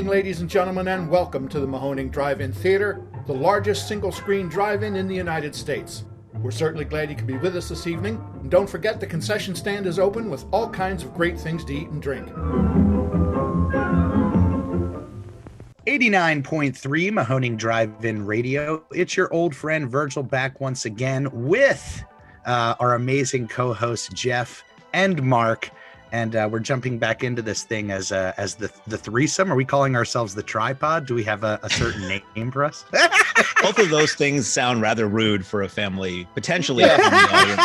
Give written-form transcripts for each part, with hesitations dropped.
evening, ladies and gentlemen, and welcome to the Mahoning Drive-In Theater, the largest single-screen drive-in in the United States. We're certainly glad you could be with us this evening, and don't forget the concession stand is open with all kinds of great things to eat and drink. 89.3 Mahoning Drive-In Radio. It's your old friend Virgil back once again with our amazing co-hosts Jeff and Mark. And we're jumping back into this thing as the threesome. Are we calling ourselves the tripod? Do we have a certain name for us? Both of those things sound rather rude for a family, potentially. From the audience.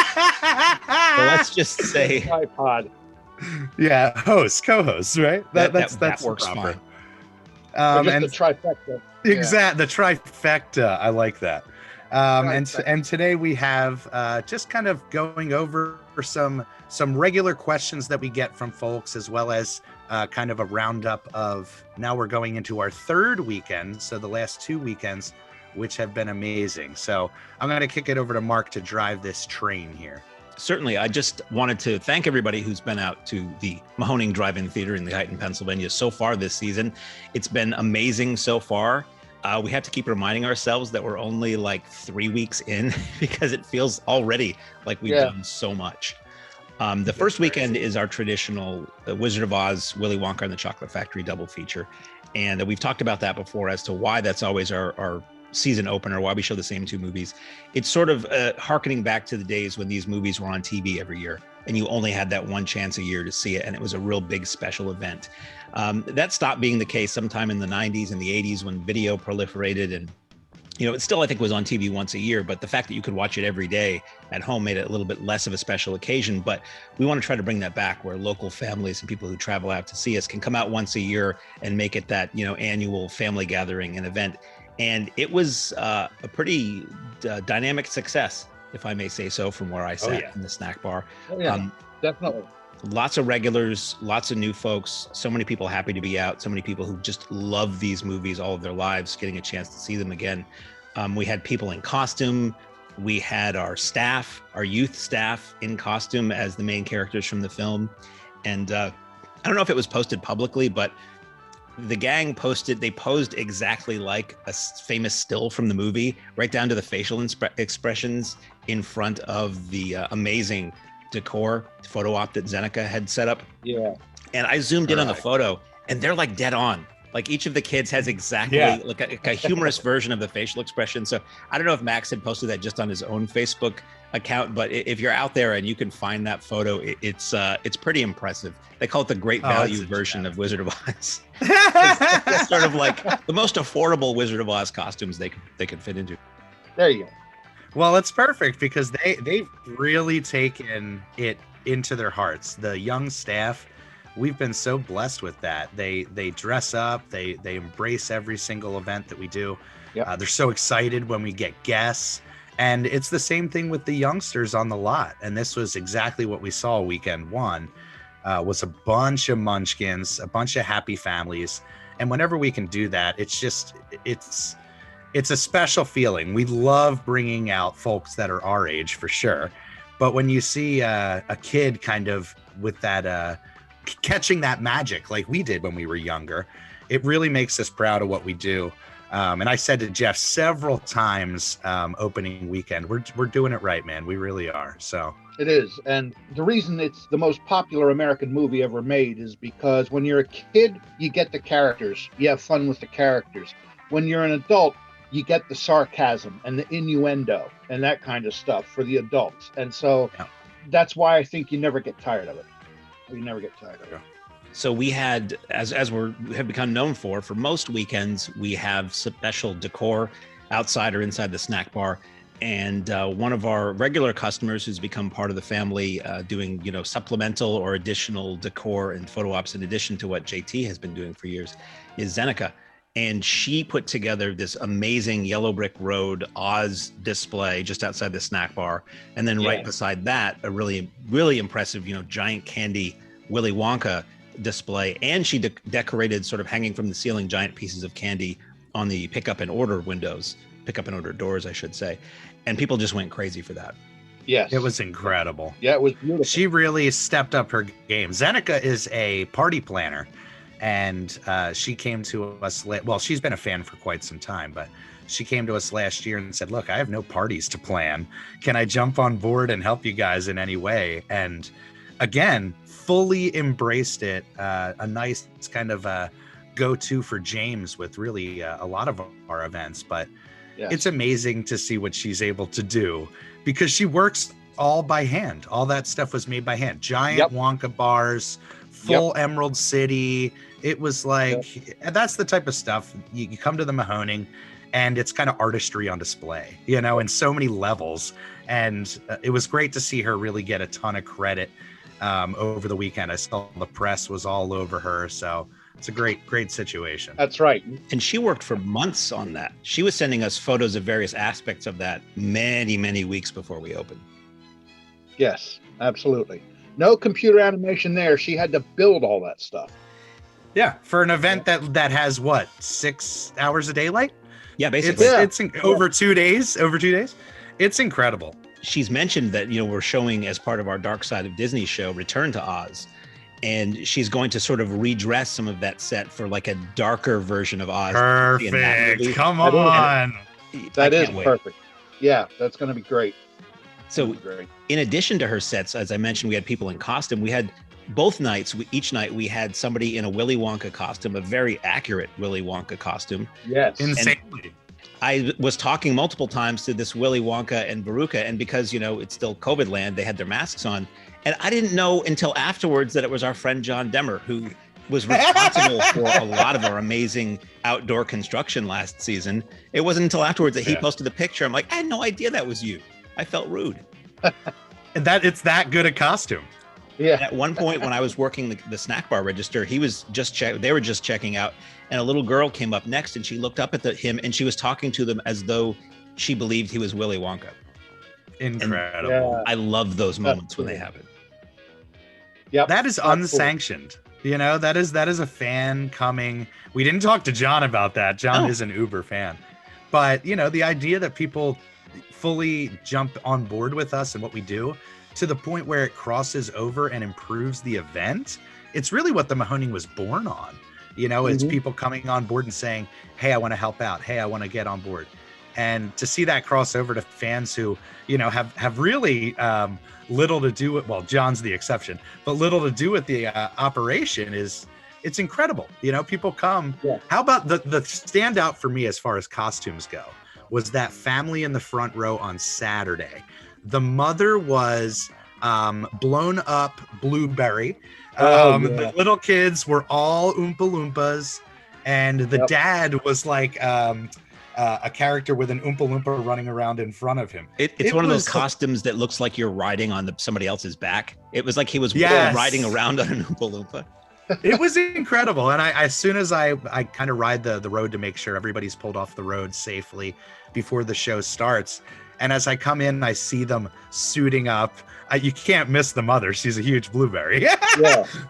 So let's just say tripod. Yeah, co-hosts, right? That works proper. fine. And the trifecta. The trifecta. I like that. And today we have just kind of going over some regular questions that we get from folks, as well as kind of a roundup of, now we're going into our third weekend, so the last two weekends, which have been amazing. So I'm going to kick it over to Mark to drive this train here. Certainly. I just wanted to thank everybody who's been out to the Mahoning Drive-In Theater in Lehighton, Pennsylvania so far this season. It's been amazing so far. We have to keep reminding ourselves that we're only like 3 weeks in because it feels already like we've done so much. The first weekend is our traditional Wizard of Oz, Willy Wonka and the Chocolate Factory double feature. And we've talked about that before as to why that's always our season opener, why we show the same two movies. It's sort of hearkening back to the days when these movies were on TV every year and you only had that one chance a year to see it. And it was a real big special event. That stopped being the case sometime in the 90s and the 80s when video proliferated, and it still, I think, was on TV once a year, but the fact that you could watch it every day at home made it a little bit less of a special occasion. But we want to try to bring that back, where local families and people who travel out to see us can come out once a year and make it that annual family gathering and event. And it was a pretty dynamic success, if I may say so, from where I sat in the snack bar. Definitely. Lots of regulars, lots of new folks, so many people happy to be out, so many people who just love these movies all of their lives, getting a chance to see them again. We had people in costume. We had our staff, our youth staff in costume as the main characters from the film. And I don't know if it was posted publicly, but the gang posed exactly like a famous still from the movie, right down to the facial expressions in front of the amazing decor photo op that Zeneca had set up. Yeah. And I zoomed in on the photo and they're like dead on. Like each of the kids has exactly like a humorous version of the facial expression. So I don't know if Max had posted that just on his own Facebook account, but if you're out there and you can find that photo, it's pretty impressive. They call it the great value version of Wizard of Oz. It's sort of like the most affordable Wizard of Oz costumes they could fit into. There you go. Well, it's perfect because they've really taken it into their hearts. The young staff, we've been so blessed with that. They dress up, they embrace every single event that we do. Yep. They're so excited when we get guests. And it's the same thing with the youngsters on the lot. And this was exactly what we saw weekend one, was a bunch of munchkins, a bunch of happy families. And whenever we can do that, it's a special feeling. We love bringing out folks that are our age for sure. But when you see a kid kind of with that, catching that magic like we did when we were younger, it really makes us proud of what we do. And I said to Jeff several times opening weekend, we're doing it right, man. We really are. So it is. And the reason it's the most popular American movie ever made is because when you're a kid, you get the characters. You have fun with the characters. When you're an adult, you get the sarcasm and the innuendo and that kind of stuff for the adults. And so that's why I think you never get tired of it. You never get tired of it. So we had, as we have become known for most weekends, we have special decor outside or inside the snack bar. And one of our regular customers who's become part of the family, doing supplemental or additional decor and photo ops in addition to what JT has been doing for years, is Zeneca. And she put together this amazing Yellow Brick Road Oz display just outside the snack bar. And then right beside that, a really, really impressive, giant candy Willy Wonka display. And she decorated, sort of hanging from the ceiling, giant pieces of candy on the pick up and order doors, I should say. And people just went crazy for that. Yes. It was incredible. Yeah, it was beautiful. She really stepped up her game. Zeneca is a party planner. and she came to us. Well, she's been a fan for quite some time, but she came to us last year and said, "Look, I have no parties to plan. Can I jump on board and help you guys in any way?" And again, fully embraced it. A nice kind of go-to for James with really a lot of our events, but Yes. it's amazing to see what she's able to do because she works all by hand. All that stuff was made by hand. Giant Wonka bars, full Emerald City. It was like, and that's the type of stuff you come to the Mahoning and it's kind of artistry on display, you know, in so many levels. And it was great to see her really get a ton of credit over the weekend. I saw the press was all over her. So it's a great situation. That's right. And she worked for months on that. She was sending us photos of various aspects of that many weeks before we opened. Yes, absolutely. No computer animation there. She had to build all that stuff. Yeah, for an event that has what, 6 hours of daylight? Yeah, basically. It's over 2 days. Over 2 days. It's incredible. She's mentioned that, you know, we're showing as part of our Dark Side of Disney show, Return to Oz. And she's going to sort of redress some of that set for like a darker version of Oz. Perfect. Come on. That is perfect. Yeah, that's going to be great. So in addition to her sets, as I mentioned, we had people in costume. We had both nights, each night we had somebody in a Willy Wonka costume, a very accurate Willy Wonka costume. Yes. Insanely. I was talking multiple times to this Willy Wonka and Veruca, and because, you know, it's still COVID land, they had their masks on. And I didn't know until afterwards that it was our friend John Demmer, who was responsible for a lot of our amazing outdoor construction last season. It wasn't until afterwards that he posted the picture. I'm like, I had no idea that was you. I felt rude. And that it's that good a costume. Yeah. And at one point when I was working the snack bar register, he was they were just checking out, and a little girl came up next and she looked up at him and she was talking to them as though she believed he was Willy Wonka. Incredible. I love those moments when they happen. Yep. That is unsanctioned. You know, that is a fan coming. We didn't talk to John about that. John is an Uber fan. But, you know, the idea that people fully jump on board with us and what we do to the point where it crosses over and improves the event, it's really what the Mahoning was born on. You know, it's people coming on board and saying, hey, I want to help out. Hey, I want to get on board. And to see that cross over to fans who, you know, have really little to do with, well, John's the exception, but little to do with the operation it's incredible. You know, people come. Yeah. How about the standout for me as far as costumes go was that family in the front row on Saturday. The mother was blown up Blueberry. The little kids were all Oompa Loompas, and the dad was like a character with an Oompa Loompa running around in front of him. It's one of those costumes that looks like you're riding on somebody else's back. It was like he was riding around on an Oompa Loompa. It was incredible. And as soon as I kind of ride the road to make sure everybody's pulled off the road safely before the show starts. And as I come in, I see them suiting up. You can't miss the mother. She's a huge Blueberry.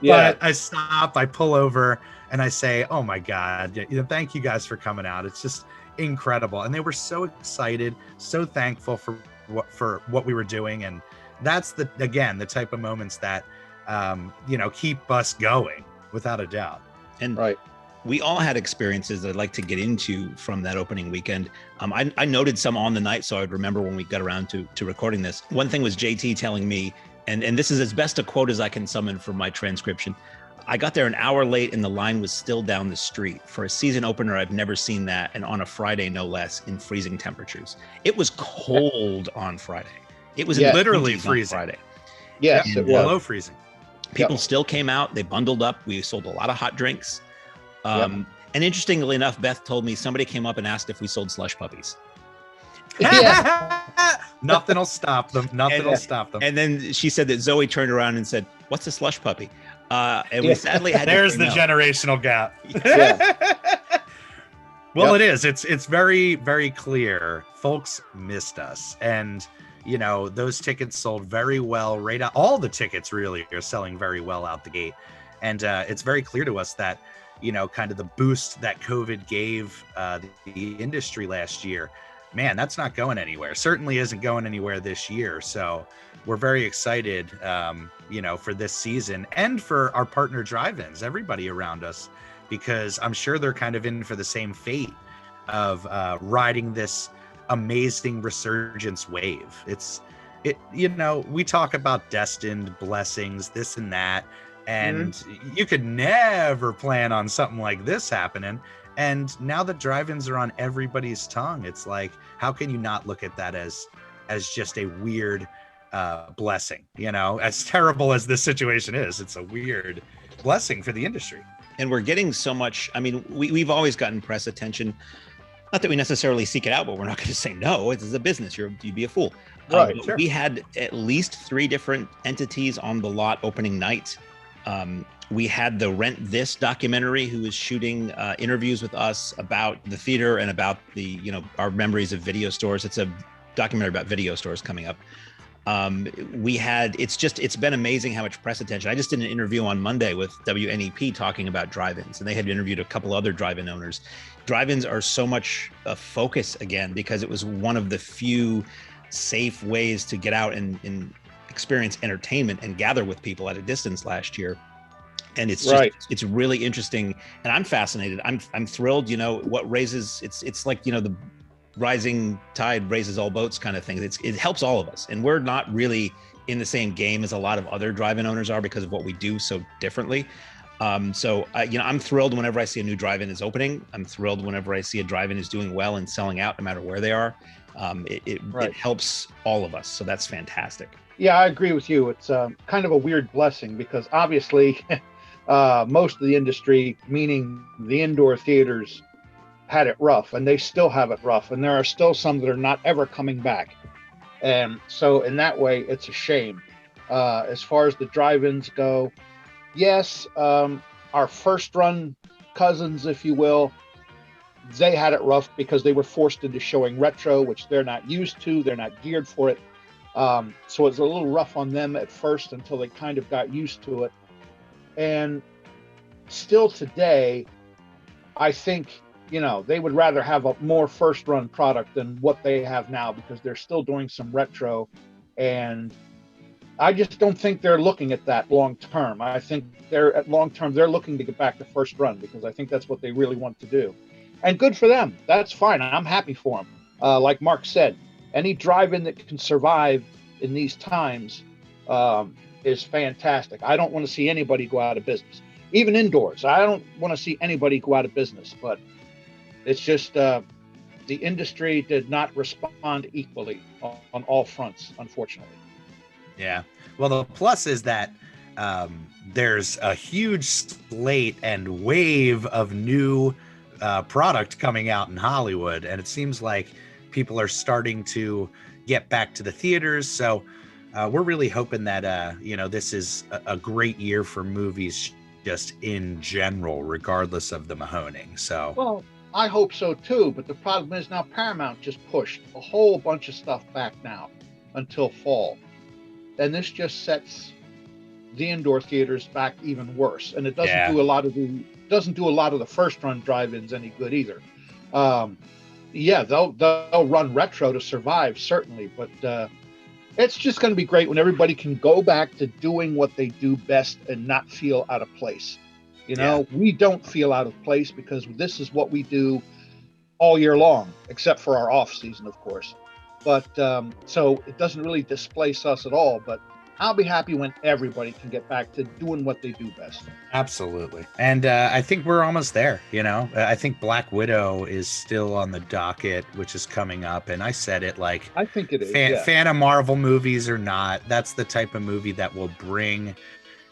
But I stop, I pull over, and I say, oh my God, you know, thank you guys for coming out. It's just incredible. And they were so excited, so thankful for what we were doing. And that's the type of moments that, you know, keep us going without a doubt. And we all had experiences that I'd like to get into from that opening weekend. I noted some on the night, so I'd remember when we got around to recording this. One thing was JT telling me, and this is as best a quote as I can summon from my transcription. I got there an hour late and the line was still down the street. For a season opener, I've never seen that, and on a Friday, no less, in freezing temperatures. It was cold on Friday. It was literally freezing. On Friday. Yes, it was below freezing. People still came out. They bundled up. We sold a lot of hot drinks. And interestingly enough, Beth told me somebody came up and asked if we sold slush puppies. Nothing will stop them. Nothing will stop them. And then she said that Zoe turned around and said, "What's a slush puppy?" And we sadly had there's the generational gap. Well, it is. It's very, very clear. Folks missed us. And, you know, those tickets sold very well right out. All the tickets really are selling very well out the gate. And it's very clear to us that, you know, kind of the boost that COVID gave the industry last year man, that's not going anywhere. Certainly isn't going anywhere this year. So we're very excited, for this season and for our partner drive-ins, everybody around us, because I'm sure they're kind of in for the same fate of riding this amazing resurgence wave. We talk about destined blessings, this and that, and you could never plan on something like this happening. And now that drive-ins are on everybody's tongue, it's like, how can you not look at that as just a weird blessing? As terrible as this situation is, it's a weird blessing for the industry. And we're getting so much. I mean, we've always gotten press attention. Not that we necessarily seek it out, but we're not going to say no. It's a business. You'd be a fool. Right. Sure. We had at least 3 different entities on the lot opening night. We had the Rent This documentary, who was shooting interviews with us about the theater and about our memories of video stores. It's a documentary about video stores coming up. It's been amazing how much press attention. I just did an interview on Monday with WNEP talking about drive-ins, and they had interviewed a couple other drive-in owners. Drive-ins are so much a focus again because it was one of the few safe ways to get out and experience entertainment and gather with people at a distance last year. And it's just, it's really interesting, and I'm fascinated. I'm thrilled. What raises it's like the rising tide raises all boats kind of thing. It helps all of us, and we're not really in the same game as a lot of other drive-in owners are because of what we do so differently. I'm thrilled whenever I see a new drive-in is opening. I'm thrilled whenever I see a drive-in is doing well and selling out no matter where they are. It helps all of us, so that's fantastic. Yeah, I agree with you. It's kind of a weird blessing because obviously most of the industry, meaning the indoor theaters, had it rough, and they still have it rough, and there are still some that are not ever coming back. And so in that way, it's a shame. As far as the drive-ins go, yes, our first run cousins, if you will, they had it rough because they were forced into showing retro, which they're not used to. They're not geared for it. So it's a little rough on them at first until they kind of got used to it. And still today, I think, they would rather have a more first run product than what they have now because they're still doing some retro. And I just don't think they're looking at that long term. I think they're looking to get back to first run because I think that's what they really want to do. And good for them. That's fine. I'm happy for them. Like Mark said, any drive-in that can survive in these times is fantastic. I don't want to see anybody go out of business, even indoors. I don't want to see anybody go out of business, but it's just the industry did not respond equally on all fronts, unfortunately. Yeah. Well, the plus is that there's a huge slate and wave of new product coming out in Hollywood, and it seems like people are starting to get back to the theaters. So we're really hoping that this is a great year for movies just in general, regardless of the Mahoning. So well, I hope so too, but the problem is now Paramount just pushed a whole bunch of stuff back now until fall, and this just sets the indoor theaters back even worse, and it doesn't do a lot of the first run drive-ins any good either. They'll run retro to survive, certainly, but it's just going to be great when everybody can go back to doing what they do best and not feel out of place. We don't feel out of place because this is what we do all year long, except for our off season, of course. But so it doesn't really displace us at all, but I'll be happy when everybody can get back to doing what they do best. Absolutely. And I think we're almost there. I think Black Widow is still on the docket, which is coming up. And I said it like, I think it is. Fan of Marvel movies or not, that's the type of movie that will bring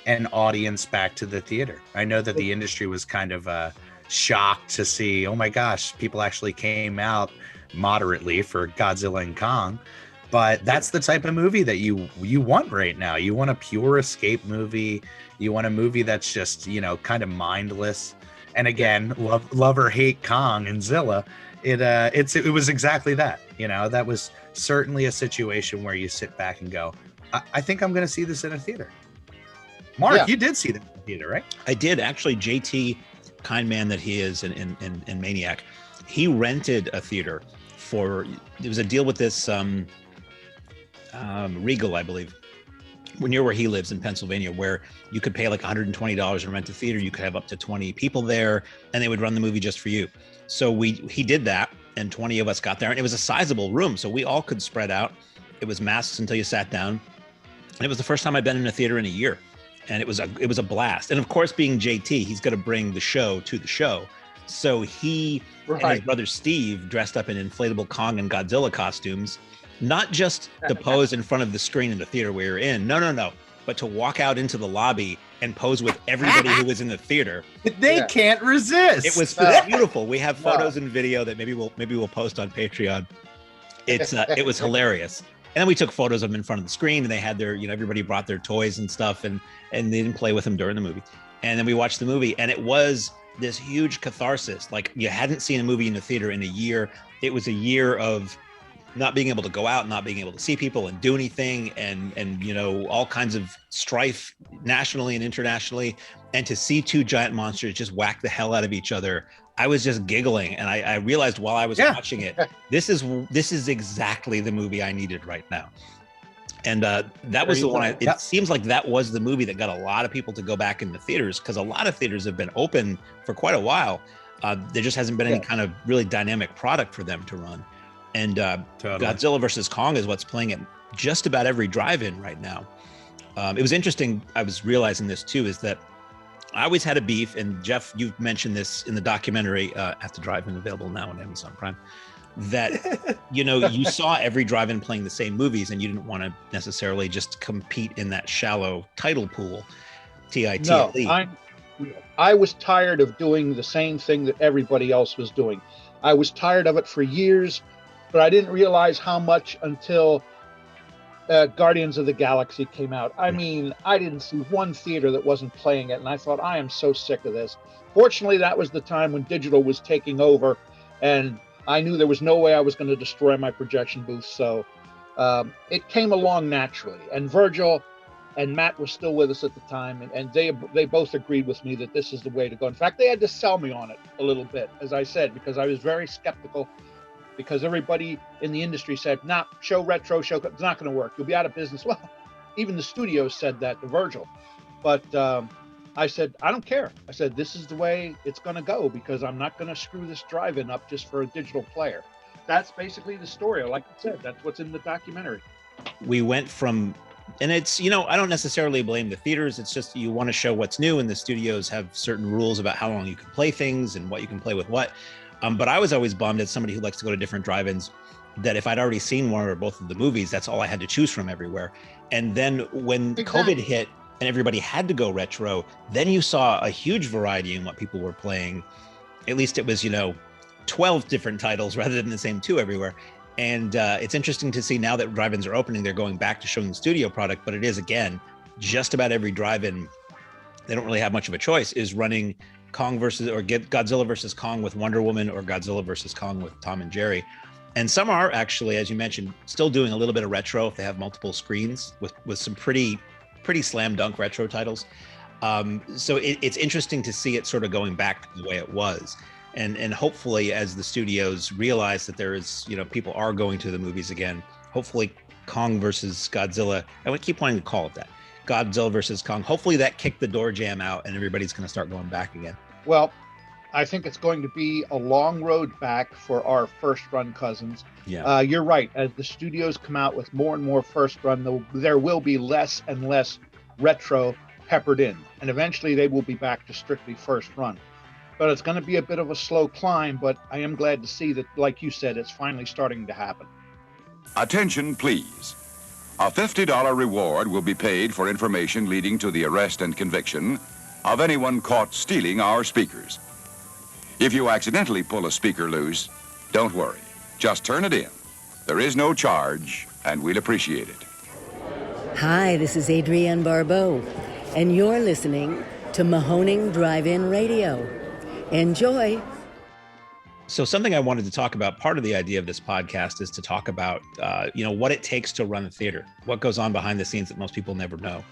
an audience back to the theater. I know that the industry was kind of shocked to see, oh my gosh, people actually came out moderately for Godzilla and Kong. But that's the type of movie that you want right now. You want a pure escape movie. You want a movie that's just, kind of mindless. And again, love or hate Kong and Zilla, it was exactly that. That was certainly a situation where you sit back and go, I think I'm going to see this in a theater. Mark, you did see that in the theater, right? I did. Actually, JT, kind man that he is, and Maniac, he rented a theater there was a deal with this Regal, I believe, near where he lives in Pennsylvania, where you could pay like $120 and rent a theater. You could have up to 20 people there, and they would run the movie just for you. So he did that, and 20 of us got there, and it was a sizable room, so we all could spread out. It was masks until you sat down, and it was the first time I'd been in a theater in a year, and it was a blast. And of course, being JT, he's going to bring the show to the show. So he and his brother Steve dressed up in inflatable Kong and Godzilla costumes, not just to pose in front of the screen in the theater we were in. No. But to walk out into the lobby and pose with everybody who was in the theater. They can't resist. It was beautiful. We have photos and video that maybe we'll post on Patreon. It was hilarious. And then we took photos of them in front of the screen, and they had their, everybody brought their toys and stuff, and they didn't play with them during the movie. And then we watched the movie, and it was this huge catharsis. Like, you hadn't seen a movie in the theater in a year. It was a year of not being able to go out, not being able to see people and do anything, and all kinds of strife nationally and internationally. And to see two giant monsters just whack the hell out of each other, I was just giggling. And I realized while I was watching it, this is exactly the movie I needed right now. And that was the one. It seems like that was the movie that got a lot of people to go back in the theaters, because a lot of theaters have been open for quite a while. There just hasn't been any kind of really dynamic product for them to run. And Godzilla versus Kong is what's playing at just about every drive-in right now. It was interesting. I was realizing this too, is that I always had a beef, and Jeff, you've mentioned this in the documentary at the drive-in, available now on Amazon Prime, that you saw every drive-in playing the same movies, and you didn't want to necessarily just compete in that shallow title pool. No, I was tired of doing the same thing that everybody else was doing. I was tired of it for years, but I didn't realize how much until Guardians of the Galaxy came out. I mean, I didn't see one theater that wasn't playing it, and I thought, I am so sick of this. Fortunately, that was the time when digital was taking over, and I knew there was no way I was going to destroy my projection booth, so it came along naturally. And Virgil and Matt were still with us at the time, and they both agreed with me that this is the way to go. In fact, they had to sell me on it a little bit, as I said, because I was very skeptical, because everybody in the industry said, show retro, it's not going to work. You'll be out of business. Well, even the studios said that to Virgil. But I said, I don't care. I said, this is the way it's going to go, because I'm not going to screw this drive-in up just for a digital player. That's basically the story. Like I said, that's what's in the documentary. We went from, and it's, I don't necessarily blame the theaters. It's just you want to show what's new, and the studios have certain rules about how long you can play things and what you can play with what. But I was always bummed, as somebody who likes to go to different drive-ins, that if I'd already seen one or both of the movies, that's all I had to choose from everywhere. And then when COVID hit and everybody had to go retro, then you saw a huge variety in what people were playing. At least it was, 12 different titles rather than the same two everywhere. And it's interesting to see now that drive-ins are opening, they're going back to showing the studio product, but it is, again, just about every drive-in, they don't really have much of a choice, is running Godzilla versus Kong with Wonder Woman, or Godzilla versus Kong with Tom and Jerry. And some are actually, as you mentioned, still doing a little bit of retro if they have multiple screens with some pretty slam dunk retro titles. So it's interesting to see it sort of going back to the way it was. And hopefully, as the studios realize that there is, people are going to the movies again, hopefully Kong versus Godzilla, I would keep wanting to call it that, Godzilla versus Kong, hopefully that kicked the door jam out and everybody's going to start going back again. Well, I think it's going to be a long road back for our first run cousins. Yeah. You're right. As the studios come out with more and more first run, there will be less and less retro peppered in, and eventually they will be back to strictly first run. But it's going to be a bit of a slow climb, but I am glad to see that, like you said, it's finally starting to happen. Attention, please. A $50 reward will be paid for information leading to the arrest and conviction of anyone caught stealing our speakers. If you accidentally pull a speaker loose, don't worry. Just turn it in. There is no charge, and we'd appreciate it. Hi, this is Adrienne Barbeau, and you're listening to Mahoning Drive-In Radio. Enjoy. So something I wanted to talk about, part of the idea of this podcast is to talk about, what it takes to run a theater, what goes on behind the scenes that most people never know.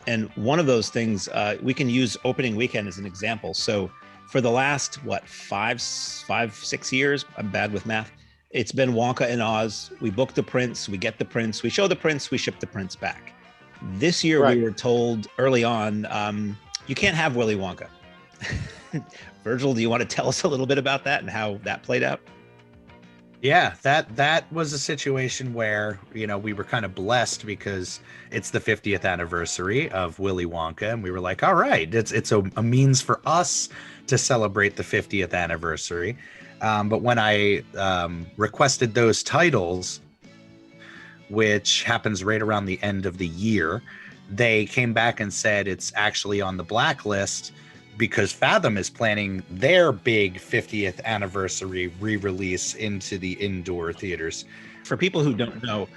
And one of those things, we can use opening weekend as an example. So for the last, 5, 6 years, I'm bad with math, It's been Wonka and Oz. We book the prints, we get the prints, we show the prints, we ship the prints back. This year, Right. we were told early on, you can't have Willy Wonka. Virgil, do you want to tell us a little bit about that and how that played out? Yeah, that was a situation where, you know, we were kind of blessed because it's the 50th anniversary of Willy Wonka, and we were like, all right, it's a means for us to celebrate the 50th anniversary. But when I requested those titles, which happens right around the end of the year, they came back and said it's actually on the blacklist because Fathom is planning their big 50th anniversary re-release into the indoor theaters. For people who don't know,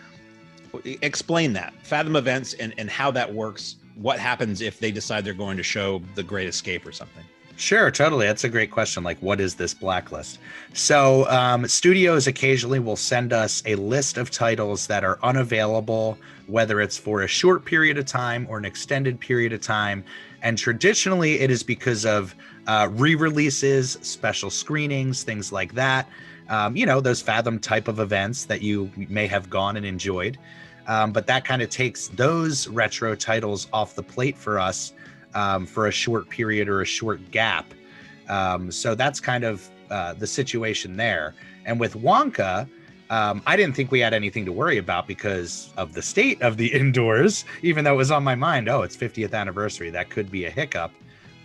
explain that. Fathom Events and how that works. What happens if they decide they're going to show The Great Escape or something? Sure, totally. That's a great question. Like, what is this blacklist? So studios occasionally will send us a list of titles that are unavailable, whether it's for a short period of time or an extended period of time. And traditionally, it is because of re-releases, special screenings, things like that. You know, those Fathom type of events that you may have gone and enjoyed. But that kind of takes those retro titles off the plate for us for a short period or a short gap. So that's kind of the situation there. And with Wonka, I didn't think we had anything to worry about because of the state of the indoors, even though it was on my mind. Oh, it's 50th anniversary. That could be a hiccup.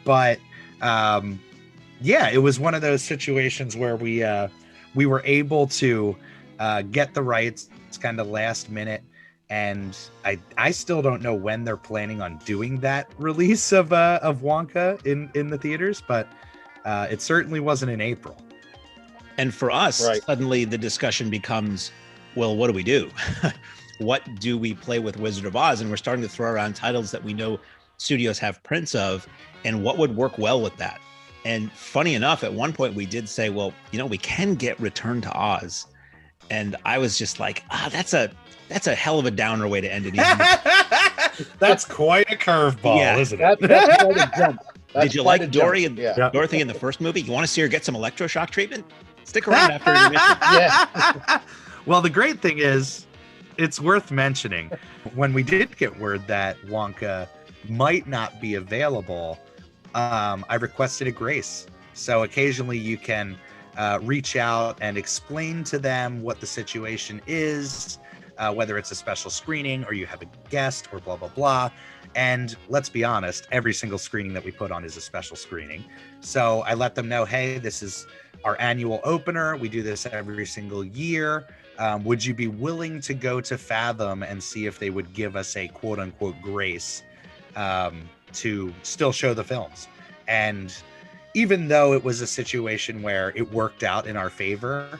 But yeah, it was one of those situations where we were able to get the rights. It's kind of last minute. And I still don't know when they're planning on doing that release of Wonka in the theaters, but it certainly wasn't in April. And for us, Right. Suddenly the discussion becomes, well, what do we do? What do we play with Wizard of Oz? And we're starting to throw around titles that we know studios have prints of, and what would work well with that. And funny enough, at one point we did say, well, you know, we can get Return to Oz. And I was just like, that's a hell of a downer way to end it. That's quite a curveball, Yeah. isn't it? That's quite a jump. That's Did you quite like a jump. Dory and Yeah. Dorothy in the first movie? You want to see her get some electroshock treatment? Stick around after intermission. Yeah. Well, the great thing is, it's worth mentioning, when we did get word that Wonka might not be available, I requested a grace. So occasionally you can reach out and explain to them what the situation is, whether it's a special screening or you have a guest or blah, blah, blah. And let's be honest, every single screening that we put on is a special screening. So I let them know, hey, this is our annual opener. We do this every single year. Would you be willing to go to Fathom and see if they would give us a quote unquote grace to still show the films? And even though it was a situation where it worked out in our favor,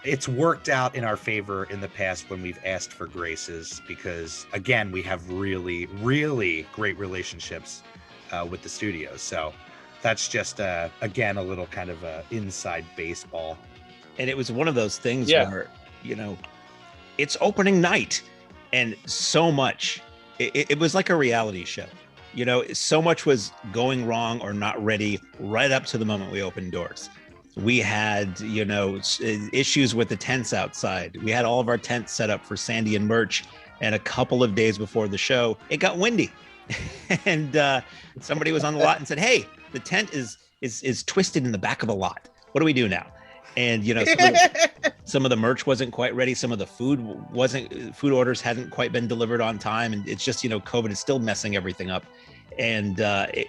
it's worked out in our favor in the past when we've asked for graces, because again, we have really, really great relationships with the studios. So that's just again a little kind of inside baseball. And it was one of those things Yeah. where, you know, it's opening night, and so much, it was like a reality show. You know, so much was going wrong or not ready right up to the moment we opened doors. We had, you know, issues with the tents outside. We had all of our tents set up for Sandy and merch, and a couple of days before the show, it got windy. And somebody was on the lot and said, hey, the tent is twisted in the back of the lot. What do we do now? And, you know, some of the merch wasn't quite ready. Some of the food orders hadn't quite been delivered on time. And it's just, you know, COVID is still messing everything up. And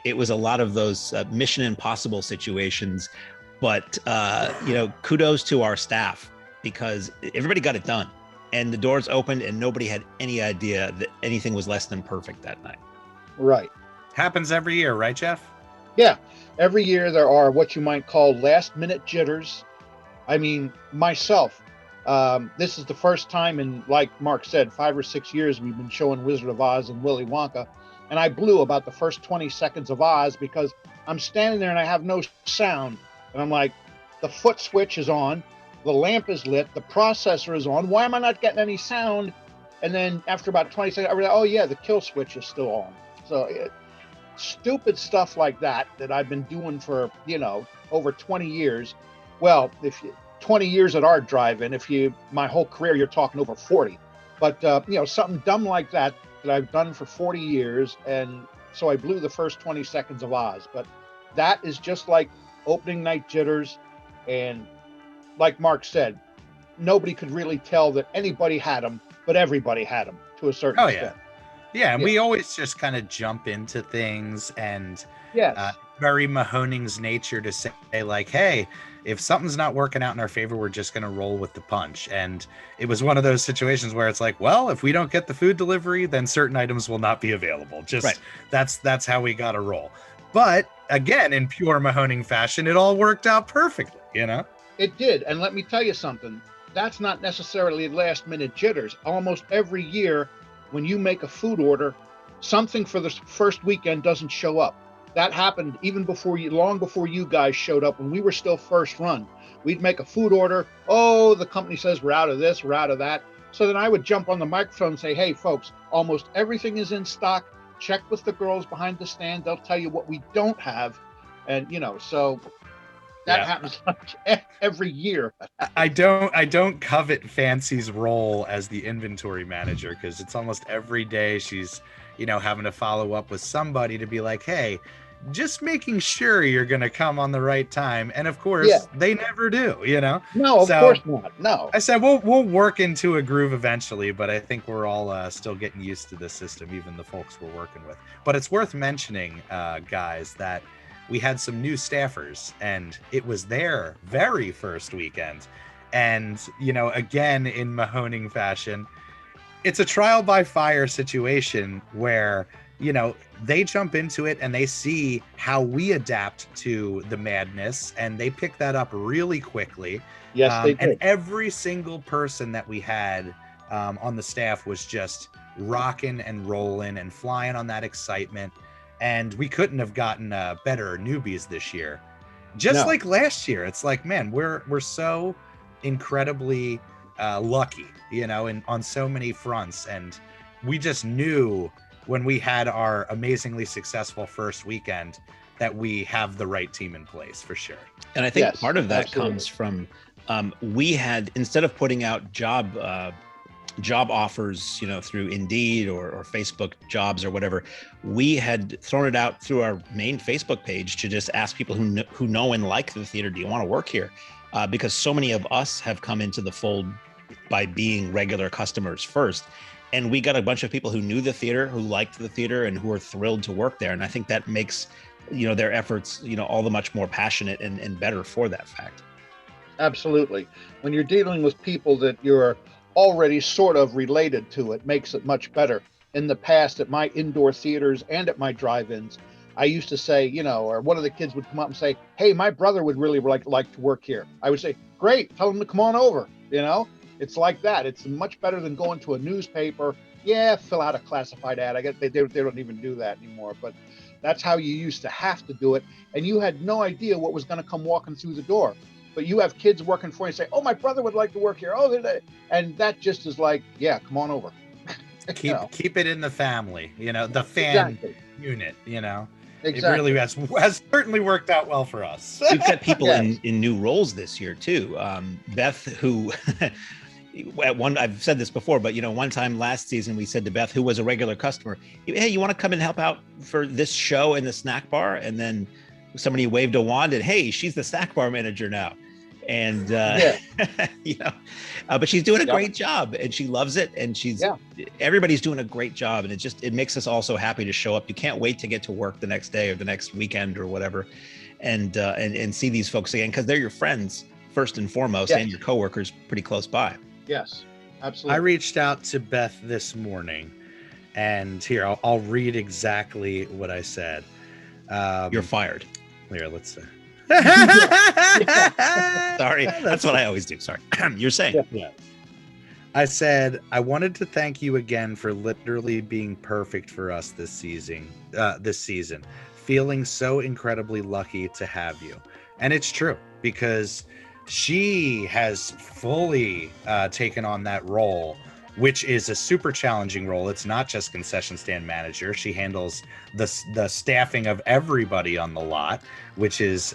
it was a lot of those Mission Impossible situations. But, you know, kudos to our staff, because everybody got it done. And the doors opened and nobody had any idea that anything was less than perfect that night. Right. Happens every year, right, Jeff? Yeah. Every year there are what you might call last minute jitters. I mean, myself, this is the first time in, like Mark said, 5 or 6 years we've been showing Wizard of Oz and Willy Wonka. And I blew about the first 20 seconds of Oz because I'm standing there and I have no sound. And I'm like, the foot switch is on, the lamp is lit, the processor is on. Why am I not getting any sound? And then after about 20 seconds, I realized, oh yeah, the kill switch is still on. So stupid stuff like that I've been doing for, you know, over 20 years. Well, 20 years at our drive-in. My whole career, you're talking over 40. But, something dumb like that I've done for 40 years. And so I blew the first 20 seconds of Oz. But that is just like opening night jitters. And like Mark said, nobody could really tell that anybody had them, but everybody had them to a certain extent. Yeah, and we always just kind of jump into things, and yes, very Mahoning's nature to say, like, hey, if something's not working out in our favor, we're just going to roll with the punch. And it was one of those situations where it's like, well, if we don't get the food delivery, then certain items will not be available. Just right. That's how we got to roll. But again, in pure Mahoning fashion, it all worked out perfectly, It did. And let me tell you something. That's not necessarily last minute jitters. Almost every year, when you make a food order, something for the first weekend doesn't show up. That happened even long before you guys showed up, when we were still first run. We'd make a food order. Oh, the company says we're out of this, we're out of that. So then I would jump on the microphone and say, hey, folks, almost everything is in stock. Check with the girls behind the stand. They'll tell you what we don't have. And, so that happens every year. I don't covet Fancy's role as the inventory manager, because it's almost every day she's, having to follow up with somebody to be like, hey, just making sure you're going to come on the right time. And of course, they never do, No, of course not. No. I said, we'll work into a groove eventually, but I think we're all still getting used to this system, even the folks we're working with. But it's worth mentioning, guys, that we had some new staffers, and it was their very first weekend. And, again, in Mahoning fashion, it's a trial by fire situation where, they jump into it and they see how we adapt to the madness, and they pick that up really quickly. Yes, they did. And every single person that we had on the staff was just rocking and rolling and flying on that excitement. And we couldn't have gotten better newbies this year. Just like last year. It's like, man, we're so incredibly lucky, on so many fronts. And we just knew when we had our amazingly successful first weekend that we have the right team in place for sure. And I think part of that comes from we had, instead of putting out job offers, through Indeed or Facebook jobs or whatever, we had thrown it out through our main Facebook page to just ask people who know and like the theater, do you want to work here? Because so many of us have come into the fold by being regular customers first. And we got a bunch of people who knew the theater, who liked the theater, and who were thrilled to work there. And I think that makes, their efforts, all the much more passionate and better for that fact. Absolutely. When you're dealing with people that you're already sort of related to, it makes it much better. In the past, at my indoor theaters and at my drive-ins, I used to say, or one of the kids would come up and say, hey, my brother would really like to work here. I would say, great, tell him to come on over. It's like that. It's much better than going to a newspaper. Yeah, fill out a classified ad. I guess they don't even do that anymore. But that's how you used to have to do it. And you had no idea what was going to come walking through the door. But you have kids working for you and say, oh, my brother would like to work here. Oh, and that just is like, yeah, come on over. Keep it in the family, the fan unit, Exactly. It really has certainly worked out well for us. We've got people in new roles this year too. Beth, who I've said this before, but one time last season we said to Beth, who was a regular customer, hey, you want to come and help out for this show in the snack bar? And then somebody waved a wand and, hey, she's the snack bar manager now. And but she's doing a great job, and she loves it, and everybody's doing a great job, and it makes us all so happy to show up. You can't wait to get to work the next day or the next weekend or whatever, and see these folks again, because they're your friends first and foremost, and your coworkers pretty close by. Yes, absolutely. I reached out to Beth this morning, and here I'll read exactly what I said. You're fired. Here, let's see. Sorry, that's what I always do. Sorry. You're saying. Yeah. I said, I wanted to thank you again for literally being perfect for us this season. Feeling so incredibly lucky to have you. And it's true, because she has fully taken on that role which is a super challenging role. It's not just concession stand manager. She handles the staffing of everybody on the lot, which is,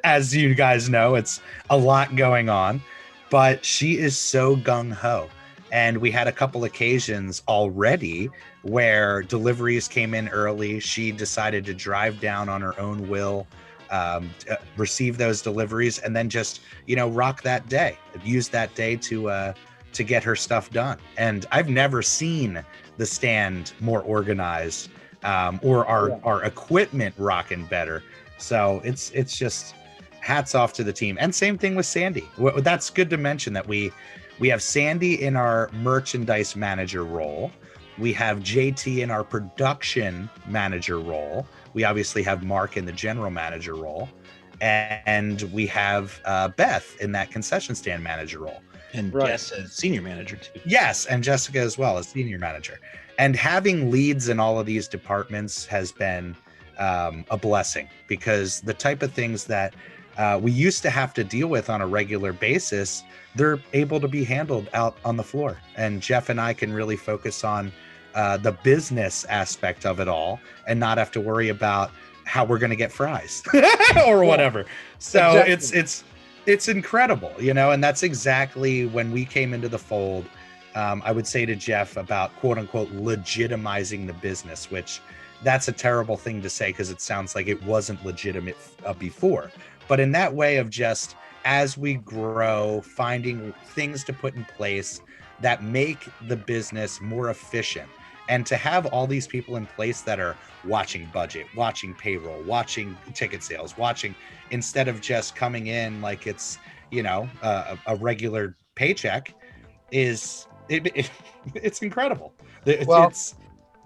as you guys know, it's a lot going on. But she is so gung-ho. And we had a couple occasions already where deliveries came in early. She decided to drive down on her own will, receive those deliveries, and then just, rock that day, use that day to get her stuff done. And I've never seen the stand more organized, or our equipment rocking better. So it's just hats off to the team. And same thing with Sandy. That's good to mention that we have Sandy in our merchandise manager role. We have JT in our production manager role. We obviously have Mark in the general manager role. And we have Beth in that concession stand manager role. And Jess as senior manager too. Yes, and Jessica as well as senior manager. And having leads in all of these departments has been a blessing, because the type of things that we used to have to deal with on a regular basis, they're able to be handled out on the floor. And Jeff and I can really focus on the business aspect of it all and not have to worry about how we're going to get fries or whatever. So exactly. It's incredible, and that's exactly when we came into the fold. I would say to Jeff about quote unquote legitimizing the business, which that's a terrible thing to say because it sounds like it wasn't legitimate before. But in that way of just, as we grow, finding things to put in place that make the business more efficient, and to have all these people in place that are watching budget, watching payroll, watching ticket sales, instead of just coming in like it's, a regular paycheck, it's incredible. It's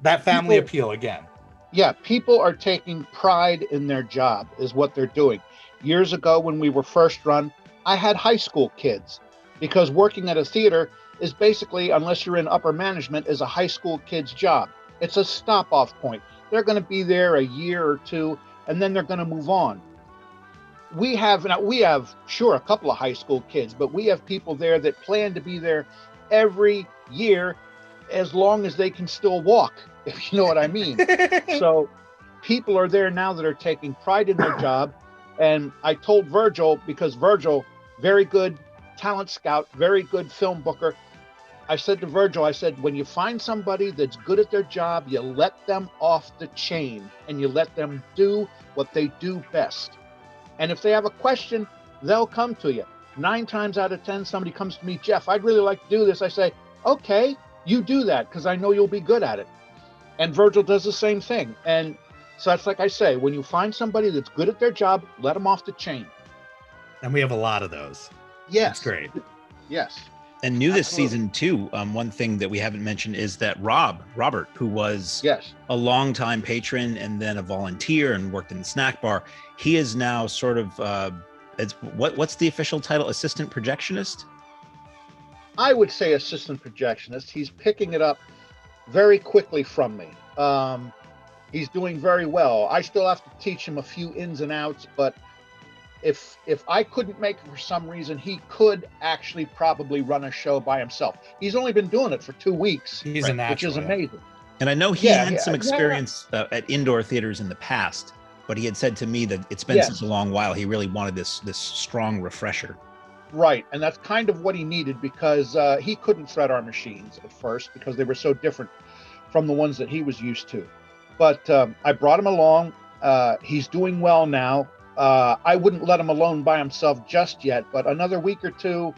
that family appeal again. Yeah, people are taking pride in their job is what they're doing. Years ago, when we were first run, I had high school kids, because working at a theater is basically, unless you're in upper management, is a high school kid's job. It's a stop-off point. They're going to be there a year or two, and then they're going to move on. We have sure, a couple of high school kids, but we have people there that plan to be there every year as long as they can still walk, if you know what I mean. So people are there now that are taking pride in their job. And I told Virgil, because Virgil, very good talent scout, very good film booker. I said to Virgil, when you find somebody that's good at their job, you let them off the chain and you let them do what they do best. And if they have a question, they'll come to you. 9 times out of 10, somebody comes to me, Jeff, I'd really like to do this. I say, okay, you do that, because I know you'll be good at it. And Virgil does the same thing. And so that's like I say, when you find somebody that's good at their job, let them off the chain. And we have a lot of those. Yes. That's great. Yes. And new this season too, one thing that we haven't mentioned is that Robert, who was a longtime patron and then a volunteer and worked in the snack bar, he is now sort of, what's the official title? Assistant projectionist? I would say assistant projectionist. He's picking it up very quickly from me. He's doing very well. I still have to teach him a few ins and outs, but if I couldn't make it for some reason, he could actually probably run a show by himself. He's only been doing it for 2 weeks, He's a natural, which is amazing. And I know he had some experience at indoor theaters in the past, but he had said to me that it's been such a long while. He really wanted this strong refresher. Right, and that's kind of what he needed, because he couldn't thread our machines at first because they were so different from the ones that he was used to. But I brought him along. He's doing well now. I wouldn't let him alone by himself just yet, but another week or two,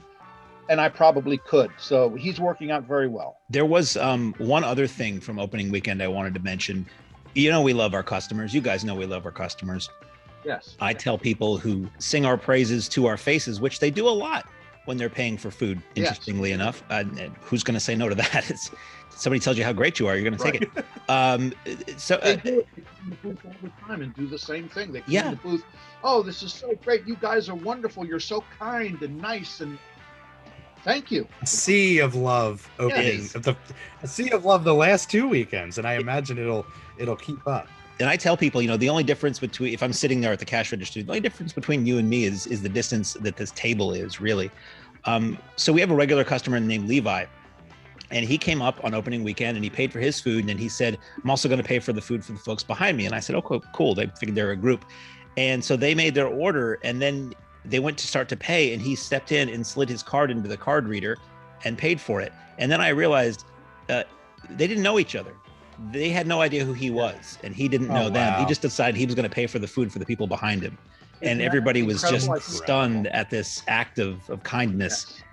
and I probably could. So he's working out very well. There was one other thing from opening weekend I wanted to mention. We love our customers. You guys know we love our customers. Yes. I tell people who sing our praises to our faces, which they do a lot when they're paying for food, interestingly enough. Who's going to say no to that? Somebody tells you how great you are, you're going to take it. So they do it all the time and do the same thing. They come in the booth. Oh, this is so great. You guys are wonderful. You're so kind and nice, and thank you. A sea of love opening. A sea of love the last 2 weekends, and I imagine it'll keep up. And I tell people, the only difference between, if I'm sitting there at the cash register, the only difference between you and me is the distance that this table is, really. So we have a regular customer named Levi, And he came up on opening weekend and he paid for his food. And then he said, I'm also going to pay for the food for the folks behind me. And I said, oh, cool. They figured they're a group. And so they made their order, and then they went to start to pay, and he stepped in and slid his card into the card reader and paid for it. And then I realized they didn't know each other. They had no idea who he was, and he didn't know them. He just decided he was going to pay for the food for the people behind him. And everybody was just stunned at this act of kindness.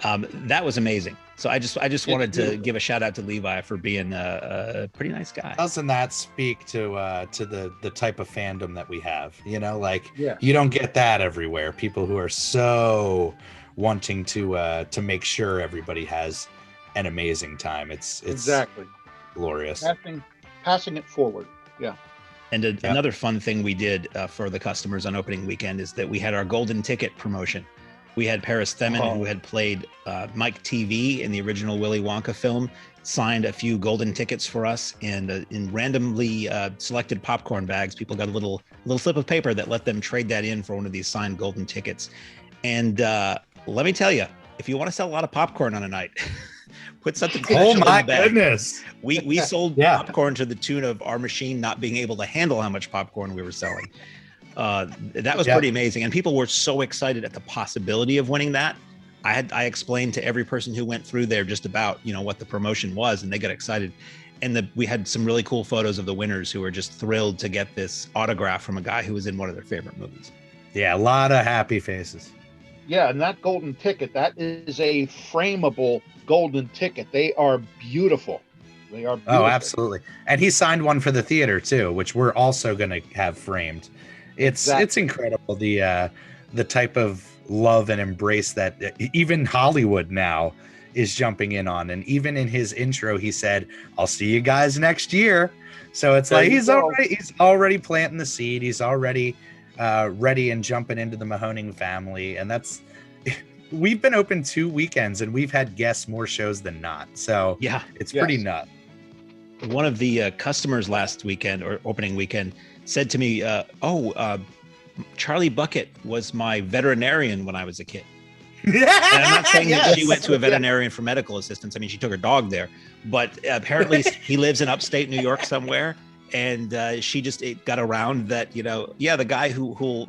That was amazing. So I just wanted to give a shout out to Levi for being a pretty nice guy. Doesn't that speak to the type of fandom that we have? You know, like Yeah. you don't get that everywhere. People who are so wanting to make sure everybody has an amazing time. It's Exactly. glorious. Passing it forward. Yeah. And another fun thing we did for the customers on opening weekend is that we had our golden ticket promotion. We had Paris Themin, who had played Mike TV in the original Willy Wonka film, signed a few golden tickets for us, and in randomly selected popcorn bags, people got a little slip of paper that let them trade that in for one of these signed golden tickets. And let me tell you, if you want to sell a lot of popcorn on a night, put something special in the bag. Goodness. We sold popcorn to the tune of our machine not being able to handle how much popcorn we were selling. That was pretty amazing, and people were so excited at the possibility of winning that. I explained to every person who went through there just about what the promotion was, and they got excited. And we had some really cool photos of the winners who were just thrilled to get this autograph from a guy who was in one of their favorite movies. Yeah, a lot of happy faces. Yeah, and that golden ticket, that is a frameable golden ticket. They are beautiful. They are beautiful. Oh, absolutely. And he signed one for the theater too, which we're also going to have framed. It's incredible, the type of love and embrace that even Hollywood now is jumping in on. And even in his intro, he said, "I'll see you guys next year." So it's like he's already planting the seed. He's already ready and jumping into the Mahoning family. And we've been open 2 weekends and we've had guests more shows than not. So yeah, it's pretty nuts. One of the customers last weekend or opening weekend said to me, Charlie Bucket was my veterinarian when I was a kid. And I'm not saying that she went to a veterinarian for medical assistance. I mean, she took her dog there, but apparently he lives in upstate New York somewhere. And she just got around that, the guy who'll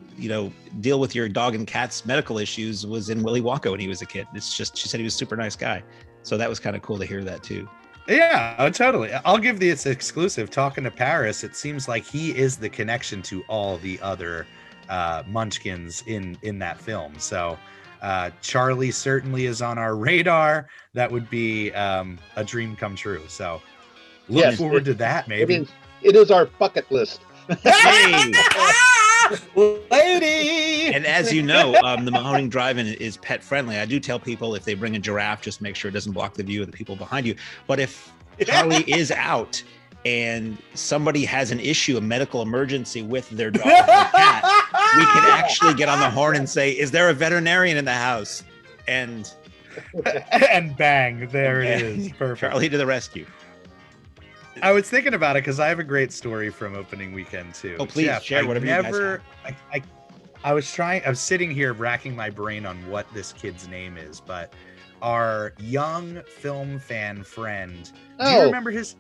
deal with your dog and cat's medical issues was in Willy Wonka when he was a kid. It's just, she said he was a super nice guy. So that was kind of cool to hear that too. Yeah, totally. I'll give this exclusive. Talking to Paris, it seems like he is the connection to all the other munchkins in that film. So Charlie certainly is on our radar. That would be a dream come true. So look forward to that, maybe. It is our bucket list. Hey! Lady! And as you know, the Mahoning Drive-In is pet friendly. I do tell people if they bring a giraffe, just make sure it doesn't block the view of the people behind you. But if Charlie is out and somebody has an issue, a medical emergency with their dog or cat, we can actually get on the horn and say, "Is there a veterinarian in the house?" And bang, there it is. Perfect. Charlie to the rescue. I was thinking about it because I have a great story from opening weekend too. Oh, please, Jeff, share whatever you guys have. I was sitting here racking my brain on what this kid's name is, but our young film fan friend, do you remember his?